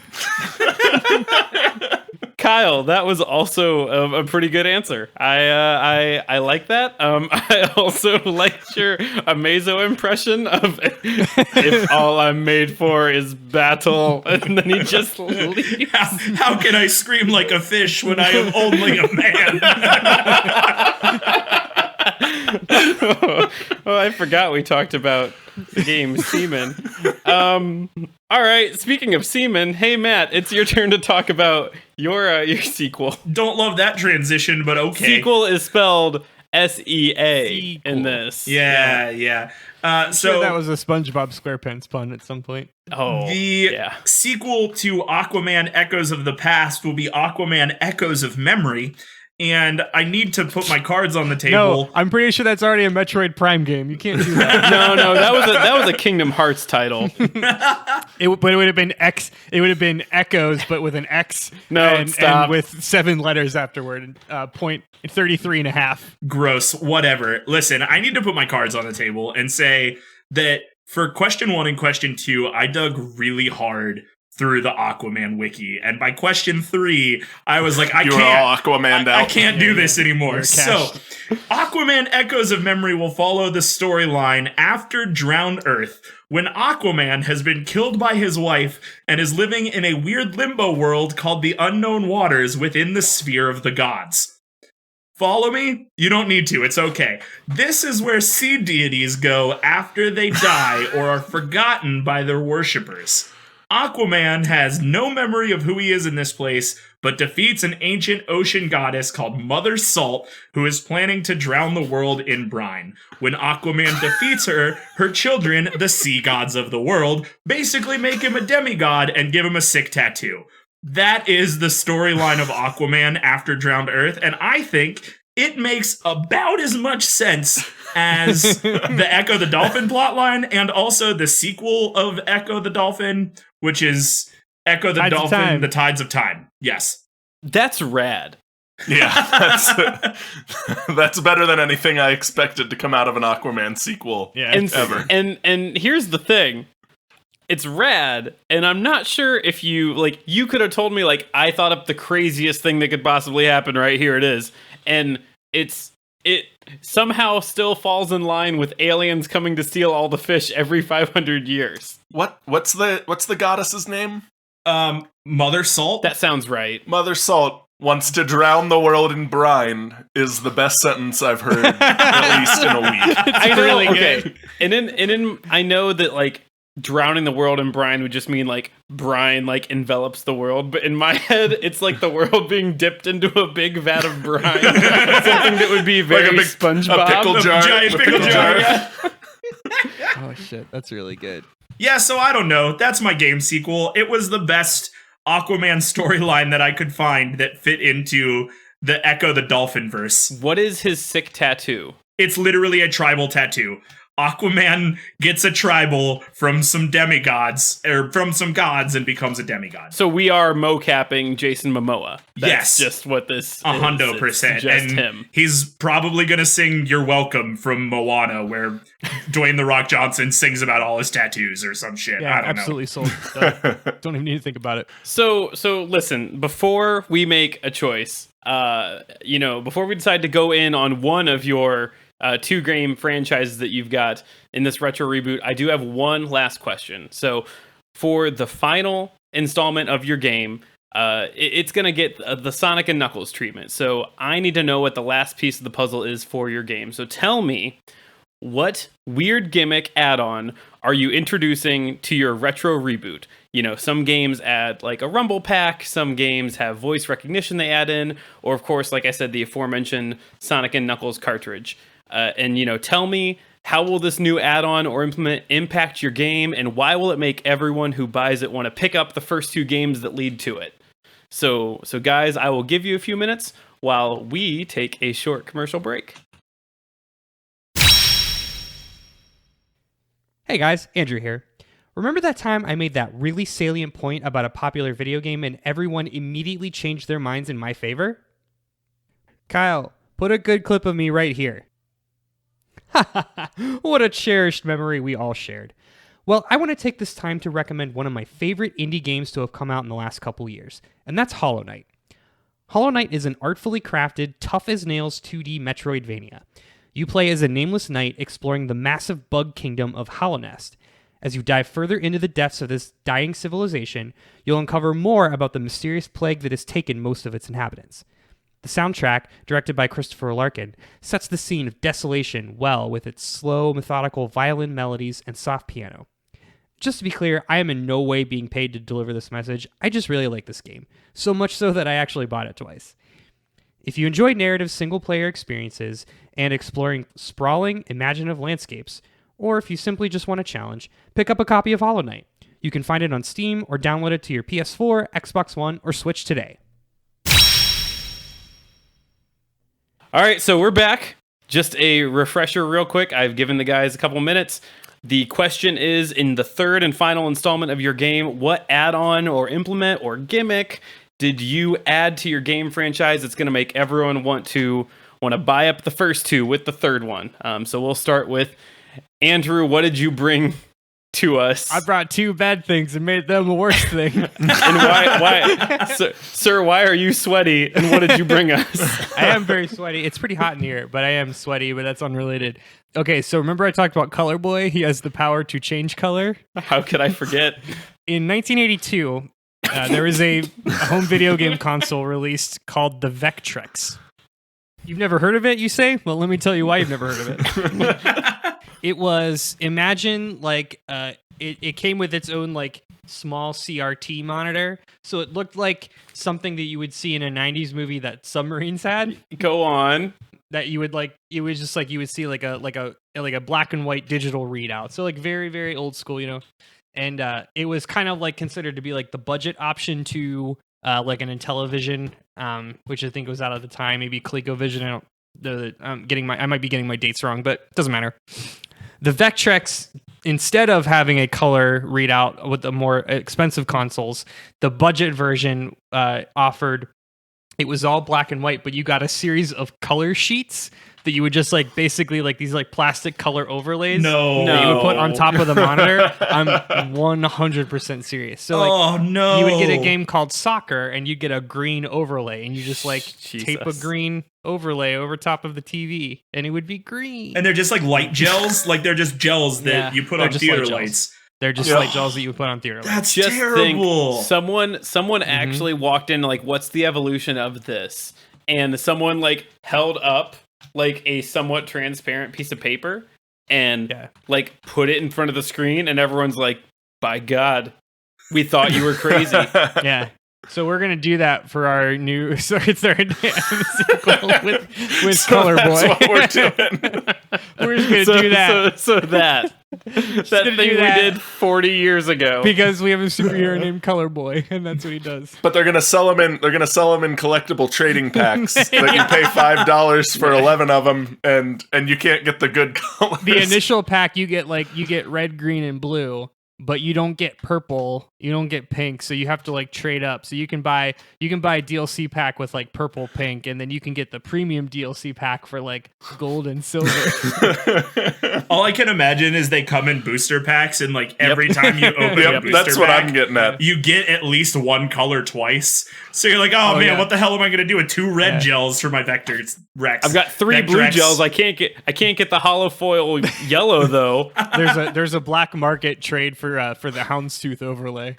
Kyle, that was also a pretty good answer. I like that. I also liked your AMAZO impression of if all I'm made for is battle, and then he just leaves. How can I scream like a fish when I am only a man? Oh, I forgot we talked about the game Seaman. All right, speaking of Seaman, hey Matt, it's your turn to talk about your sequel. Don't love that transition, but okay. Sequel is spelled SEA Sequel. in this. Yeah. So that was a SpongeBob SquarePants pun at some point. Oh, the yeah. sequel to Aquaman Echoes of the Past will be Aquaman Echoes of Memory. And I need to put my cards on the table. No, I'm pretty sure that's already a Metroid Prime game. You can't do that. No, that was a Kingdom Hearts title. But it would have been X. It would have been Echoes, but with an X. No, stop. And with 7 letters afterward. Point 33 and a half. Gross. Whatever. Listen, I need to put my cards on the table and say that for question 1 and question 2, I dug really hard through the Aquaman wiki, and by question 3, I was like, I can't do this anymore. So, Aquaman Echoes of Memory will follow the storyline after Drowned Earth, when Aquaman has been killed by his wife and is living in a weird limbo world called the Unknown Waters within the sphere of the gods. Follow me? You don't need to, it's okay. This is where sea deities go after they die or are forgotten by their worshippers. Aquaman has no memory of who he is in this place, but defeats an ancient ocean goddess called Mother Salt, who is planning to drown the world in brine. When Aquaman defeats her, her children, the sea gods of the world, basically make him a demigod and give him a sick tattoo. That is the storyline of Aquaman after Drowned Earth, and I think it makes about as much sense as the Ecco the Dolphin plotline and also the sequel of Ecco the Dolphin, which is Ecco the Dolphin, The Tides of Time. Yes. That's rad. Yeah, that's better than anything I expected to come out of an Aquaman sequel ever. And here's the thing. It's rad, and I'm not sure if you could have told me, I thought up the craziest thing that could possibly happen. Right here it is. And it somehow still falls in line with aliens coming to steal all the fish every 500 years. What's the goddess's name? Mother Salt? That sounds right. Mother Salt wants to drown the world in brine is the best sentence I've heard at least in a week. I know, really good. And in I know that drowning the world in brine would just mean brine envelops the world, but in my head it's like the world being dipped into a big vat of brine. Something that would be very like SpongeBob. A pickle jar. Giant pickle jar. Yeah. Oh shit, that's really good. Yeah, so I don't know. That's my game sequel. It was the best Aquaman storyline that I could find that fit into the Ecco the Dolphin verse. What is his sick tattoo? It's literally a tribal tattoo. Aquaman gets a tribal from some demigods, or from some gods, and becomes a demigod. So we are mocapping Jason Momoa. That's yes. Just what this 100%. Just and him. He's probably going to sing You're Welcome from Moana, where Dwayne The Rock Johnson sings about all his tattoos or some shit. Yeah, I don't absolutely know. sold. Don't even need to think about it. So listen, before we make a choice, before we decide to go in on one of your 2 game franchises that you've got in this retro reboot, I do have one last question. So for the final installment of your game, it's going to get the Sonic and Knuckles treatment. So I need to know what the last piece of the puzzle is for your game. So tell me, what weird gimmick add-on are you introducing to your retro reboot? You know, some games add like a rumble pack, some games have voice recognition they add in, or of course, like I said, the aforementioned Sonic and Knuckles cartridge. And, you know, tell me, how will this new add-on or implement impact your game, and why will it make everyone who buys it want to pick up the first 2 games that lead to it? So guys, I will give you a few minutes while we take a short commercial break. Hey guys, Andrew here. Remember that time I made that really salient point about a popular video game and everyone immediately changed their minds in my favor? Kyle, put a good clip of me right here. What a cherished memory we all shared. Well, I want to take this time to recommend one of my favorite indie games to have come out in the last couple years, and that's Hollow Knight. Hollow Knight is an artfully crafted, tough-as-nails 2D Metroidvania. You play as a nameless knight exploring the massive bug kingdom of Hallownest. As you dive further into the depths of this dying civilization, you'll uncover more about the mysterious plague that has taken most of its inhabitants. The soundtrack, directed by Christopher Larkin, sets the scene of desolation well with its slow, methodical violin melodies and soft piano. Just to be clear, I am in no way being paid to deliver this message. I just really like this game, so much so that I actually bought it twice. If you enjoy narrative single-player experiences and exploring sprawling, imaginative landscapes, or if you simply just want a challenge, pick up a copy of Hollow Knight. You can find it on Steam or download it to your PS4, Xbox One, or Switch today. All right, so we're back. Just a refresher real quick. I've given the guys a couple minutes. The question is, in the third and final installment of your game, what add-on or implement or gimmick did you add to your game franchise that's going to make everyone want to buy up the first 2 with the third one? So we'll start with Andrew. What did you bring to us? I brought 2 bad things and made them a worse thing. And why sir, why are you sweaty, and what did you bring us? I am very sweaty. It's pretty hot in here, but I am sweaty, but that's unrelated. Okay, so remember I talked about Color Boy? He has the power to change color. How could I forget? In 1982, there was a home video game console released called the Vectrex. You've never heard of it, you say? Well, let me tell you why you've never heard of it. It was, imagine, like, it came with its own, like, small CRT monitor. So it looked like something that you would see in a 90s movie that submarines had. Go on. That you would, like, it was just like you would see like a black and white digital readout. So, like, very, very old school, you know? And it was kind of like considered to be like the budget option to like an Intellivision, which I think was out at the time, maybe ColecoVision. I don't. I might be getting my dates wrong, but it doesn't matter. The Vectrex, instead of having a color readout with the more expensive consoles, the budget version offered. It was all black and white, but you got a series of color sheets that you would just like basically like these like plastic color overlays that you would put on top of the monitor. I'm 100% serious. So like, you would get a game called Soccer and you'd get a green overlay and you just like tape a green overlay over top of the TV and it would be green. And they're just like light gels, like they're just gels that you put on theater lights. They're just light gels that you would put on theater lights. That's just terrible. Someone actually walked in like, what's the evolution of this? And someone like held up like a somewhat transparent piece of paper and like put it in front of the screen and everyone's like, by God, we thought you were crazy. Yeah. So we're gonna do that for our new sequel with Color Boy. That's what we're doing. We're just gonna do that. So that thing we did 40 years ago because we have a superhero named Color Boy, and that's what he does. But they're gonna sell them in collectible trading packs that you pay $5 for 11 of them, and you can't get the good colors. The initial pack you get red, green, and blue. But you don't get purple, you don't get pink, so you have to like trade up. So you can buy a DLC pack with like purple, pink, and then you can get the premium DLC pack for like gold and silver. All I can imagine is they come in booster packs, and like every time you open a booster that's what pack, I'm getting at. You get at least one color twice. So you're like, oh man, what the hell am I gonna do with 2 red gels for my Vectrex? I've got 3 blue gels. I can't get the hollow foil yellow though. There's a black market trade for the houndstooth overlay.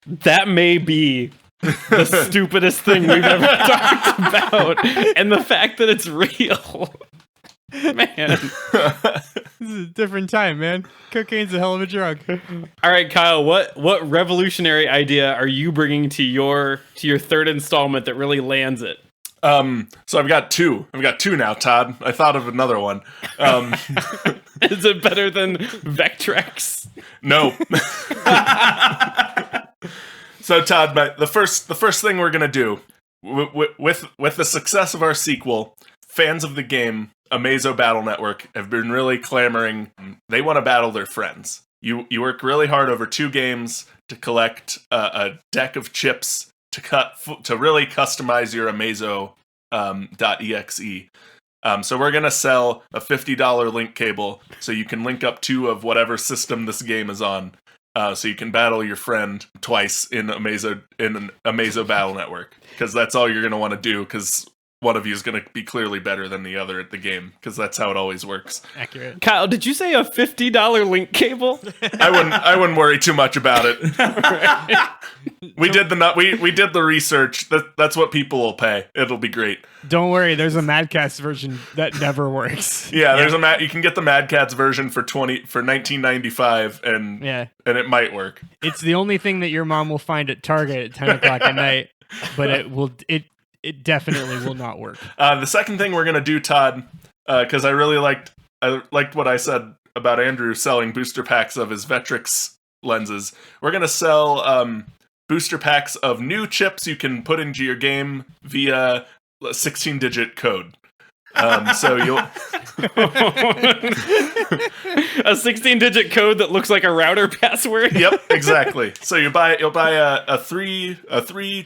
That may be the stupidest thing we've ever talked about, and the fact that it's real. Man. This is a different time, man. Cocaine's a hell of a drug. All right, Kyle, what revolutionary idea are you bringing to your third installment that really lands it? So I've got two. I've got two now, Todd. I thought of another one. Is it better than Vectrex? No. So Todd, the first thing we're gonna do with the success of our sequel, fans of the game AMAZO Battle Network have been really clamoring. They want to battle their friends. You work really hard over 2 games to collect a deck of chips to really customize your AMAZO .exe. So we're gonna sell a $50 link cable so you can link up 2 of whatever system this game is on. So you can battle your friend twice in AMAZO Battle Network, because that's all you're gonna want to do, because one of you is going to be clearly better than the other at the game, because that's how it always works. Accurate. Kyle, did you say a $50 link cable? I wouldn't worry too much about it. We did the research. That's what people will pay. It'll be great. Don't worry, there's a Mad Catz version that never works. Yeah, there's you can get the Mad Catz version for $19.95, and it might work. It's the only thing that your mom will find at Target at 10 o'clock at night, but it definitely will not work. The second thing we're gonna do, Todd, because I liked what I said about Andrew selling booster packs of his Vectrex lenses. We're gonna sell booster packs of new chips you can put into your game via 16-digit code. So you'll a 16-digit code that looks like a router password. Yep, exactly. So you'll buy a three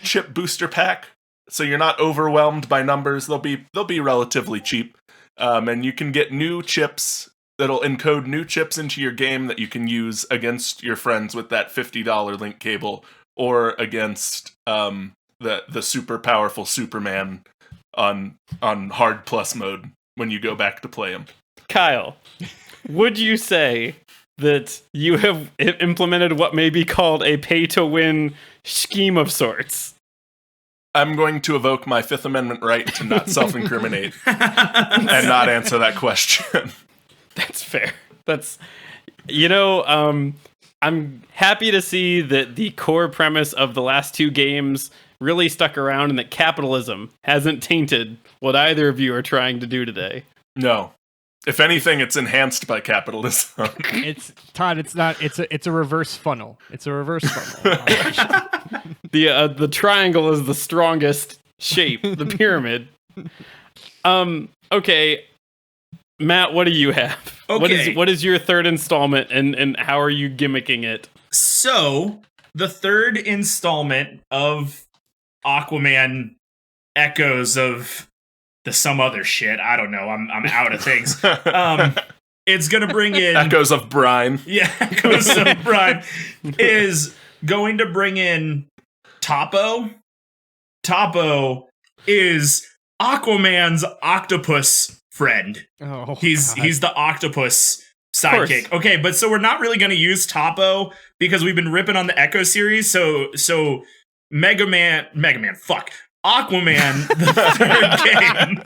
chip booster pack. So you're not overwhelmed by numbers. They'll be relatively cheap, and you can get new chips that'll encode new chips into your game that you can use against your friends with that $50 link cable, or against the super powerful Superman on hard plus mode when you go back to play him. Kyle, would you say that you have implemented what may be called a pay-to-win scheme of sorts? I'm going to evoke my Fifth Amendment right to not self-incriminate and not answer that question. That's fair. That's, I'm happy to see that the core premise of the last 2 games really stuck around, and that capitalism hasn't tainted what either of you are trying to do today. No. If anything, it's enhanced by capitalism. Todd. It's not. It's a reverse funnel. It's a reverse funnel. The triangle is the strongest shape. The pyramid. Okay, Matt, what do you have? Okay. What is your third installment, and how are you gimmicking it? So the third installment of Aquaman Echoes of the some other shit. I don't know. I'm out of things. It's gonna bring in Echoes of Brine. Yeah, Echoes of Brine is going to bring in Topo. Topo is Aquaman's octopus friend. Oh, he's the octopus sidekick. Okay, but so we're not really going to use Topo because we've been ripping on the Echo series. So Aquaman, the third game,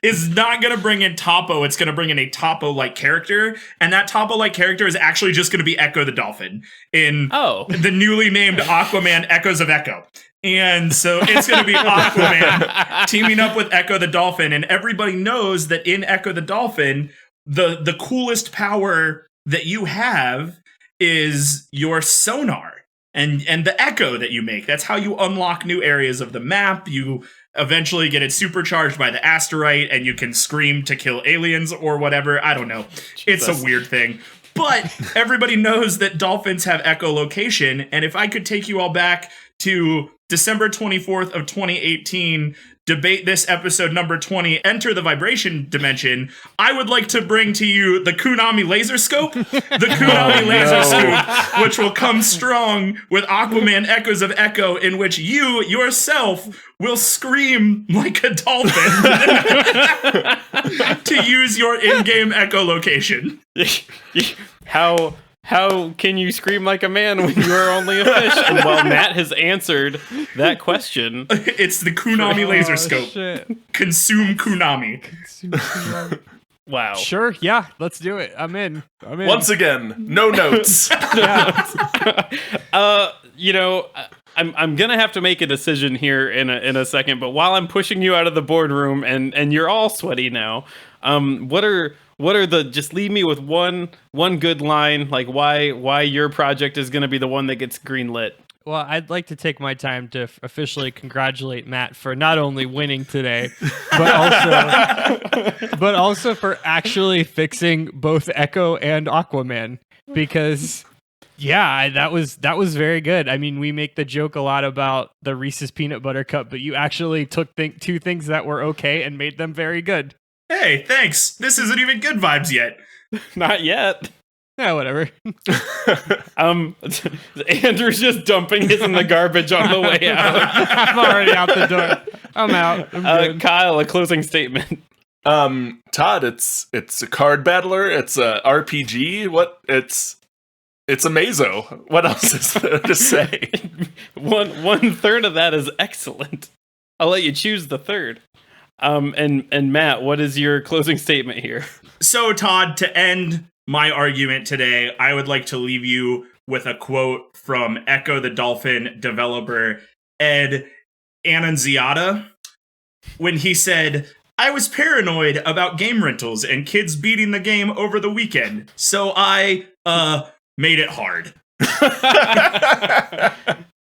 is not going to bring in Topo. It's going to bring in a Topo-like character, and that Topo-like character is actually just going to be Ecco the Dolphin in the newly named Aquaman Echoes of Echo. And so it's going to be Aquaman teaming up with Ecco the Dolphin, and everybody knows that in Ecco the Dolphin, the coolest power that you have is your sonar. And the echo that you make. That's how you unlock new areas of the map. You eventually get it supercharged by the asteroid, and you can scream to kill aliens or whatever. I don't know. It's a weird thing. But everybody knows that dolphins have echolocation. And if I could take you all back to December 24th of 2018, debate this episode number 20, Enter the Vibration Dimension, I would like to bring to you the Kunami Laser Scope. The Kunami Laser Scope, which will come strong with Aquaman Echoes of Echo, in which you yourself will scream like a dolphin to use your in-game echolocation. How can you scream like a man when you are only a fish? And while Matt has answered that question, it's the Kunami Laser Scope. Shit. Consume Kunami. Wow. Sure, yeah, let's do it. I'm in. Once again, no notes. You know, I'm gonna have to make a decision here in a second. But while I'm pushing you out of the boardroom and you're all sweaty now, what are the, just leave me with one good line, like why your project is gonna be the one that gets greenlit. Well, I'd like to take my time to officially congratulate Matt for not only winning today, but also for actually fixing both Echo and Aquaman. Because, yeah, that was very good. I mean, we make the joke a lot about the Reese's Peanut Butter Cup, but you actually took two things that were okay and made them very good. Hey, thanks. This isn't even good vibes yet. Not yet. Yeah, whatever. Andrew's just dumping his in the garbage on the way out. I'm already out the door. I'm out. I'm good. Kyle, a closing statement. Todd, it's a card battler. It's a RPG. It's AMAZO. What else is there to say? One third of that is excellent. I'll let you choose the third. And Matt, what is your closing statement here? So, Todd, to end my argument today, I would like to leave you with a quote from Ecco the Dolphin developer Ed Annunziata when he said, "I was paranoid about game rentals and kids beating the game over the weekend, so I made it hard."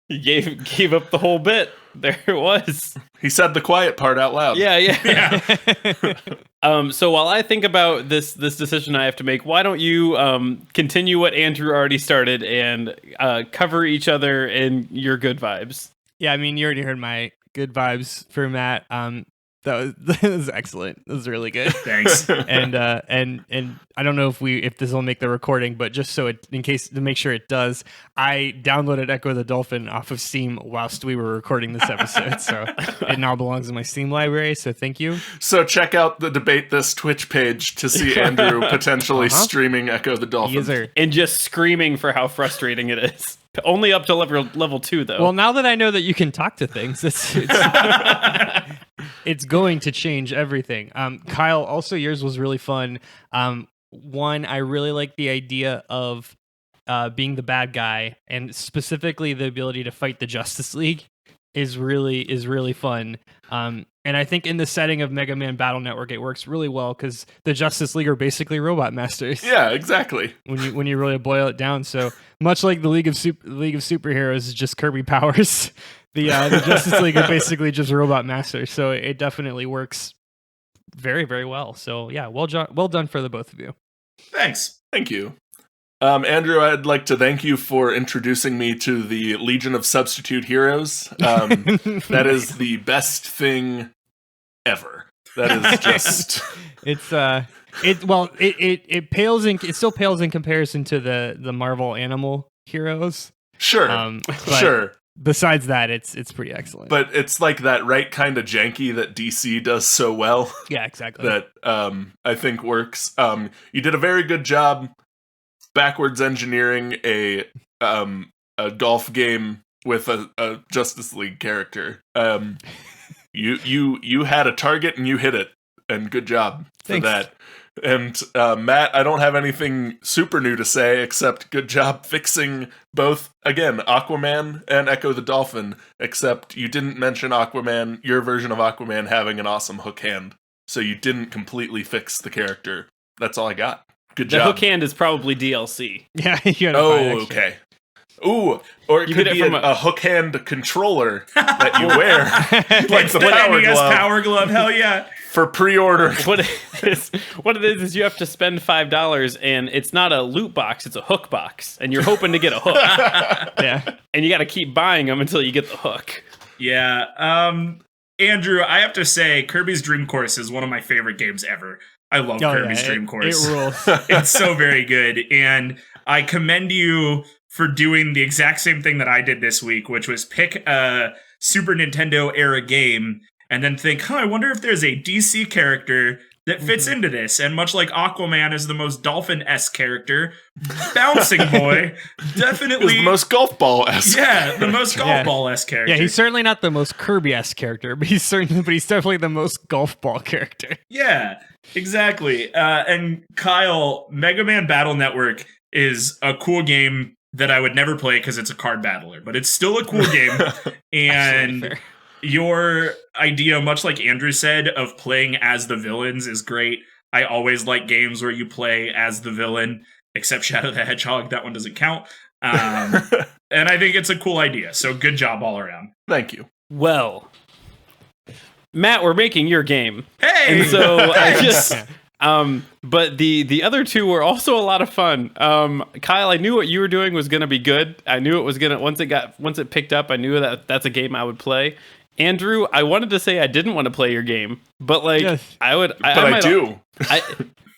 You gave up the whole bit. There it was. He said the quiet part out loud. Yeah. So while I think about this decision I have to make, why don't you continue what Andrew already started and cover each other in your good vibes? Yeah, I mean, you already heard my good vibes for Matt. That was excellent. It was really good. Thanks. And I don't know if this will make the recording, but just so to make sure it does, I downloaded Ecco the Dolphin off of Steam whilst we were recording this episode, so it now belongs in my Steam library. So thank you. So check out the Debate This Twitch page to see Andrew potentially streaming Ecco the Dolphin. Yes, sir. And just screaming for how frustrating it is. Only up to level 2, though. Well, now that I know that you can talk to things, it's going to change everything. Kyle, also yours was really fun. One, I really like the idea of being the bad guy, and specifically the ability to fight the Justice League is really fun. And I think in the setting of Mega Man Battle Network, it works really well because the Justice League are basically robot masters. Yeah, exactly. When you really boil it down, so much like the League of Superheroes is just Kirby powers, the Justice League are basically just robot masters. So it definitely works very, very well. So yeah, well done for the both of you. Thanks. Thank you. Andrew, I'd like to thank you for introducing me to the Legion of Substitute Heroes. That is the best thing ever. That is just... it still pales in comparison to the Marvel Animal Heroes. Sure. Sure. Besides that, it's pretty excellent. But it's like that right kind of janky that DC does so well. Yeah, exactly. That I think works. You did a very good job backwards engineering a golf game with a Justice League character. You had a target and you hit it, and good job for Thanks. that. And Matt, I don't have anything super new to say except good job fixing both, again, Aquaman and Ecco the Dolphin, except you didn't mention Aquaman, your version of Aquaman having an awesome hook hand, so you didn't completely fix the character. That's all I got. Good The job. hook hand is probably DLC. Yeah, you gotta find extra. Okay. Ooh, or it You could get it be from a hook hand controller that you wear, like the The power NES glove, Power Glove, hell yeah. for pre-order. What it is you have to spend $5, and it's not a loot box, it's a hook box, and you're hoping to get a hook. Yeah. And you got to keep buying them until you get the hook. Yeah. Andrew, I have to say, Kirby's Dream Course is one of my favorite games ever. I love Kirby's Dream Course. It rules. It's so very good. And I commend you for doing the exact same thing that I did this week, which was pick a Super Nintendo era game and then think, I wonder if there's a DC character that fits into this. And much like Aquaman is the most dolphin-esque character, Bouncing Boy definitely Is the most golf ball-esque. Yeah, the most golf ball-esque character. Yeah, he's certainly not the most Kirby-esque character, but he's definitely the most golf ball character. Yeah, exactly. And Kyle, Mega Man Battle Network is a cool game that I would never play because it's a card battler, but it's still a cool game. And your idea, much like Andrew said, of playing as the villains is great. I always like games where you play as the villain, except Shadow the Hedgehog. That one doesn't count. And I think it's a cool idea. So good job all around. Thank you. Well, Matt, we're making your game. Hey! And so I just... but the other two were also a lot of fun. Kyle, I knew what you were doing was going to be good. I knew it was going to, once it picked up, I knew that that's a game I would play. Andrew, I wanted to say I didn't want to play your game, but like Yes. I do.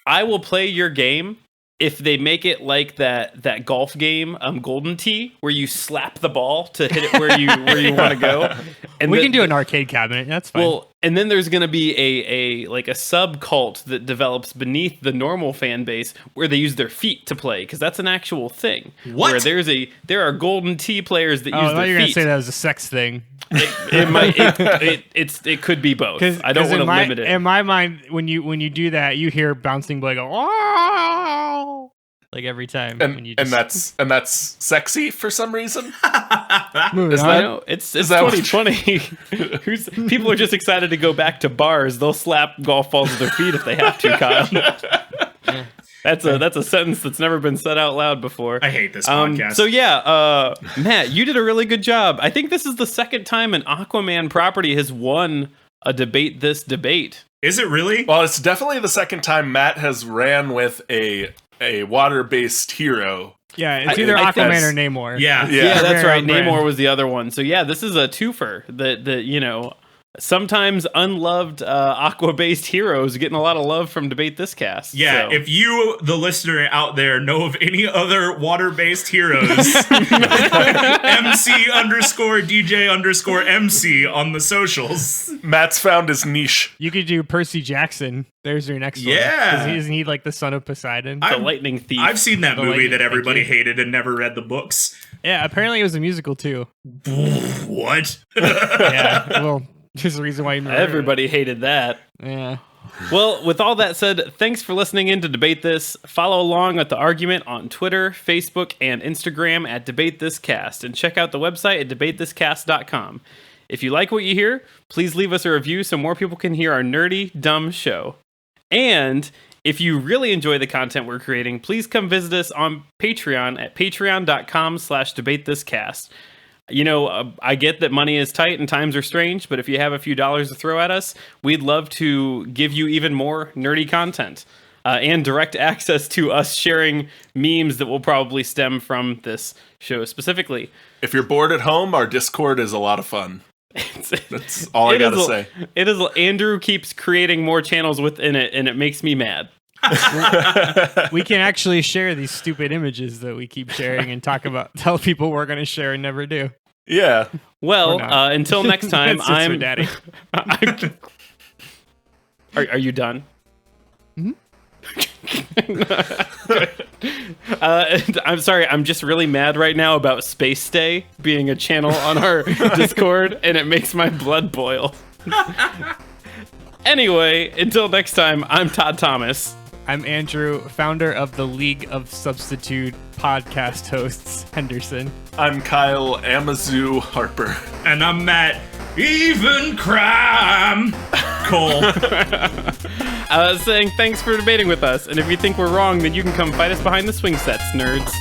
I will play your game if they make it like that golf game, Golden Tee, where you slap the ball to hit it where you want to go. And We can do an arcade cabinet. That's fine. Well, and then there's going to be a sub cult that develops beneath the normal fan base where they use their feet to play, because that's an actual thing. What? Where there are Golden Tee players that use I thought their you were gonna feet. say that was a sex thing. It could be both. I don't want to limit it. In my mind, when you do that, you hear Bouncing Boy go, "Oh!" like every time. when you And just, that's sexy for some reason. Moving is on. that- I know it's that what- 2020. People are just excited to go back to bars. They'll slap golf balls with their feet if they have to, Kyle. That's a sentence that's never been said out loud before. I hate this podcast. So yeah, Matt, you did a really good job. I think this is the second time an Aquaman property has won a debate this debate. Is it really? Well, it's definitely the second time Matt has ran with a water-based hero. Yeah, it's I- either I Aquaman think- or Namor. Yeah. Yeah, that's Very right. on brand. Namor was the other one. So yeah, this is a twofer that sometimes unloved aqua-based heroes getting a lot of love from Debate This Cast. Yeah, So. if you, the listener out there, know of any other water-based heroes, MC_DJ_MC on the socials. Matt's found his niche. You could do Percy Jackson. There's your next Yeah. one. Isn't he like the son of Poseidon? the lightning thief. I've seen that The movie lightning, that everybody thank you. hated and never read the books. Yeah, apparently it was a musical too. What? Yeah, well, there's a reason why you remember it. Everybody hated that. Yeah. Well, with all that said, thanks for listening in to Debate This. Follow along with the argument on Twitter, Facebook, and Instagram at Debate This Cast, and check out the website at debatethiscast.com. If you like what you hear, please leave us a review so more people can hear our nerdy, dumb show. And if you really enjoy the content we're creating, please come visit us on Patreon at patreon.com/debatethiscast. I get that money is tight and times are strange, but if you have a few dollars to throw at us, we'd love to give you even more nerdy content and direct access to us sharing memes that will probably stem from this show specifically. If you're bored at home, our Discord is a lot of fun. That's all I It is gotta say. It is. Andrew keeps creating more channels within it, and it makes me mad. We can actually share these stupid images that we keep sharing and tell people we're going to share and never do. Yeah. Well, Or not. until next time, It's just for I'm Daddy. Are you done? I'm sorry. I'm just really mad right now about Space Stay being a channel on our Discord, and it makes my blood boil. Anyway, until next time, I'm Todd Thomas. I'm Andrew, founder of the League of Substitute podcast hosts, Henderson. I'm Kyle AMAZO Harper. And I'm Matt. Even crime. Cole. Saying thanks for debating with us, and if you think we're wrong, then you can come fight us behind the swing sets, nerds.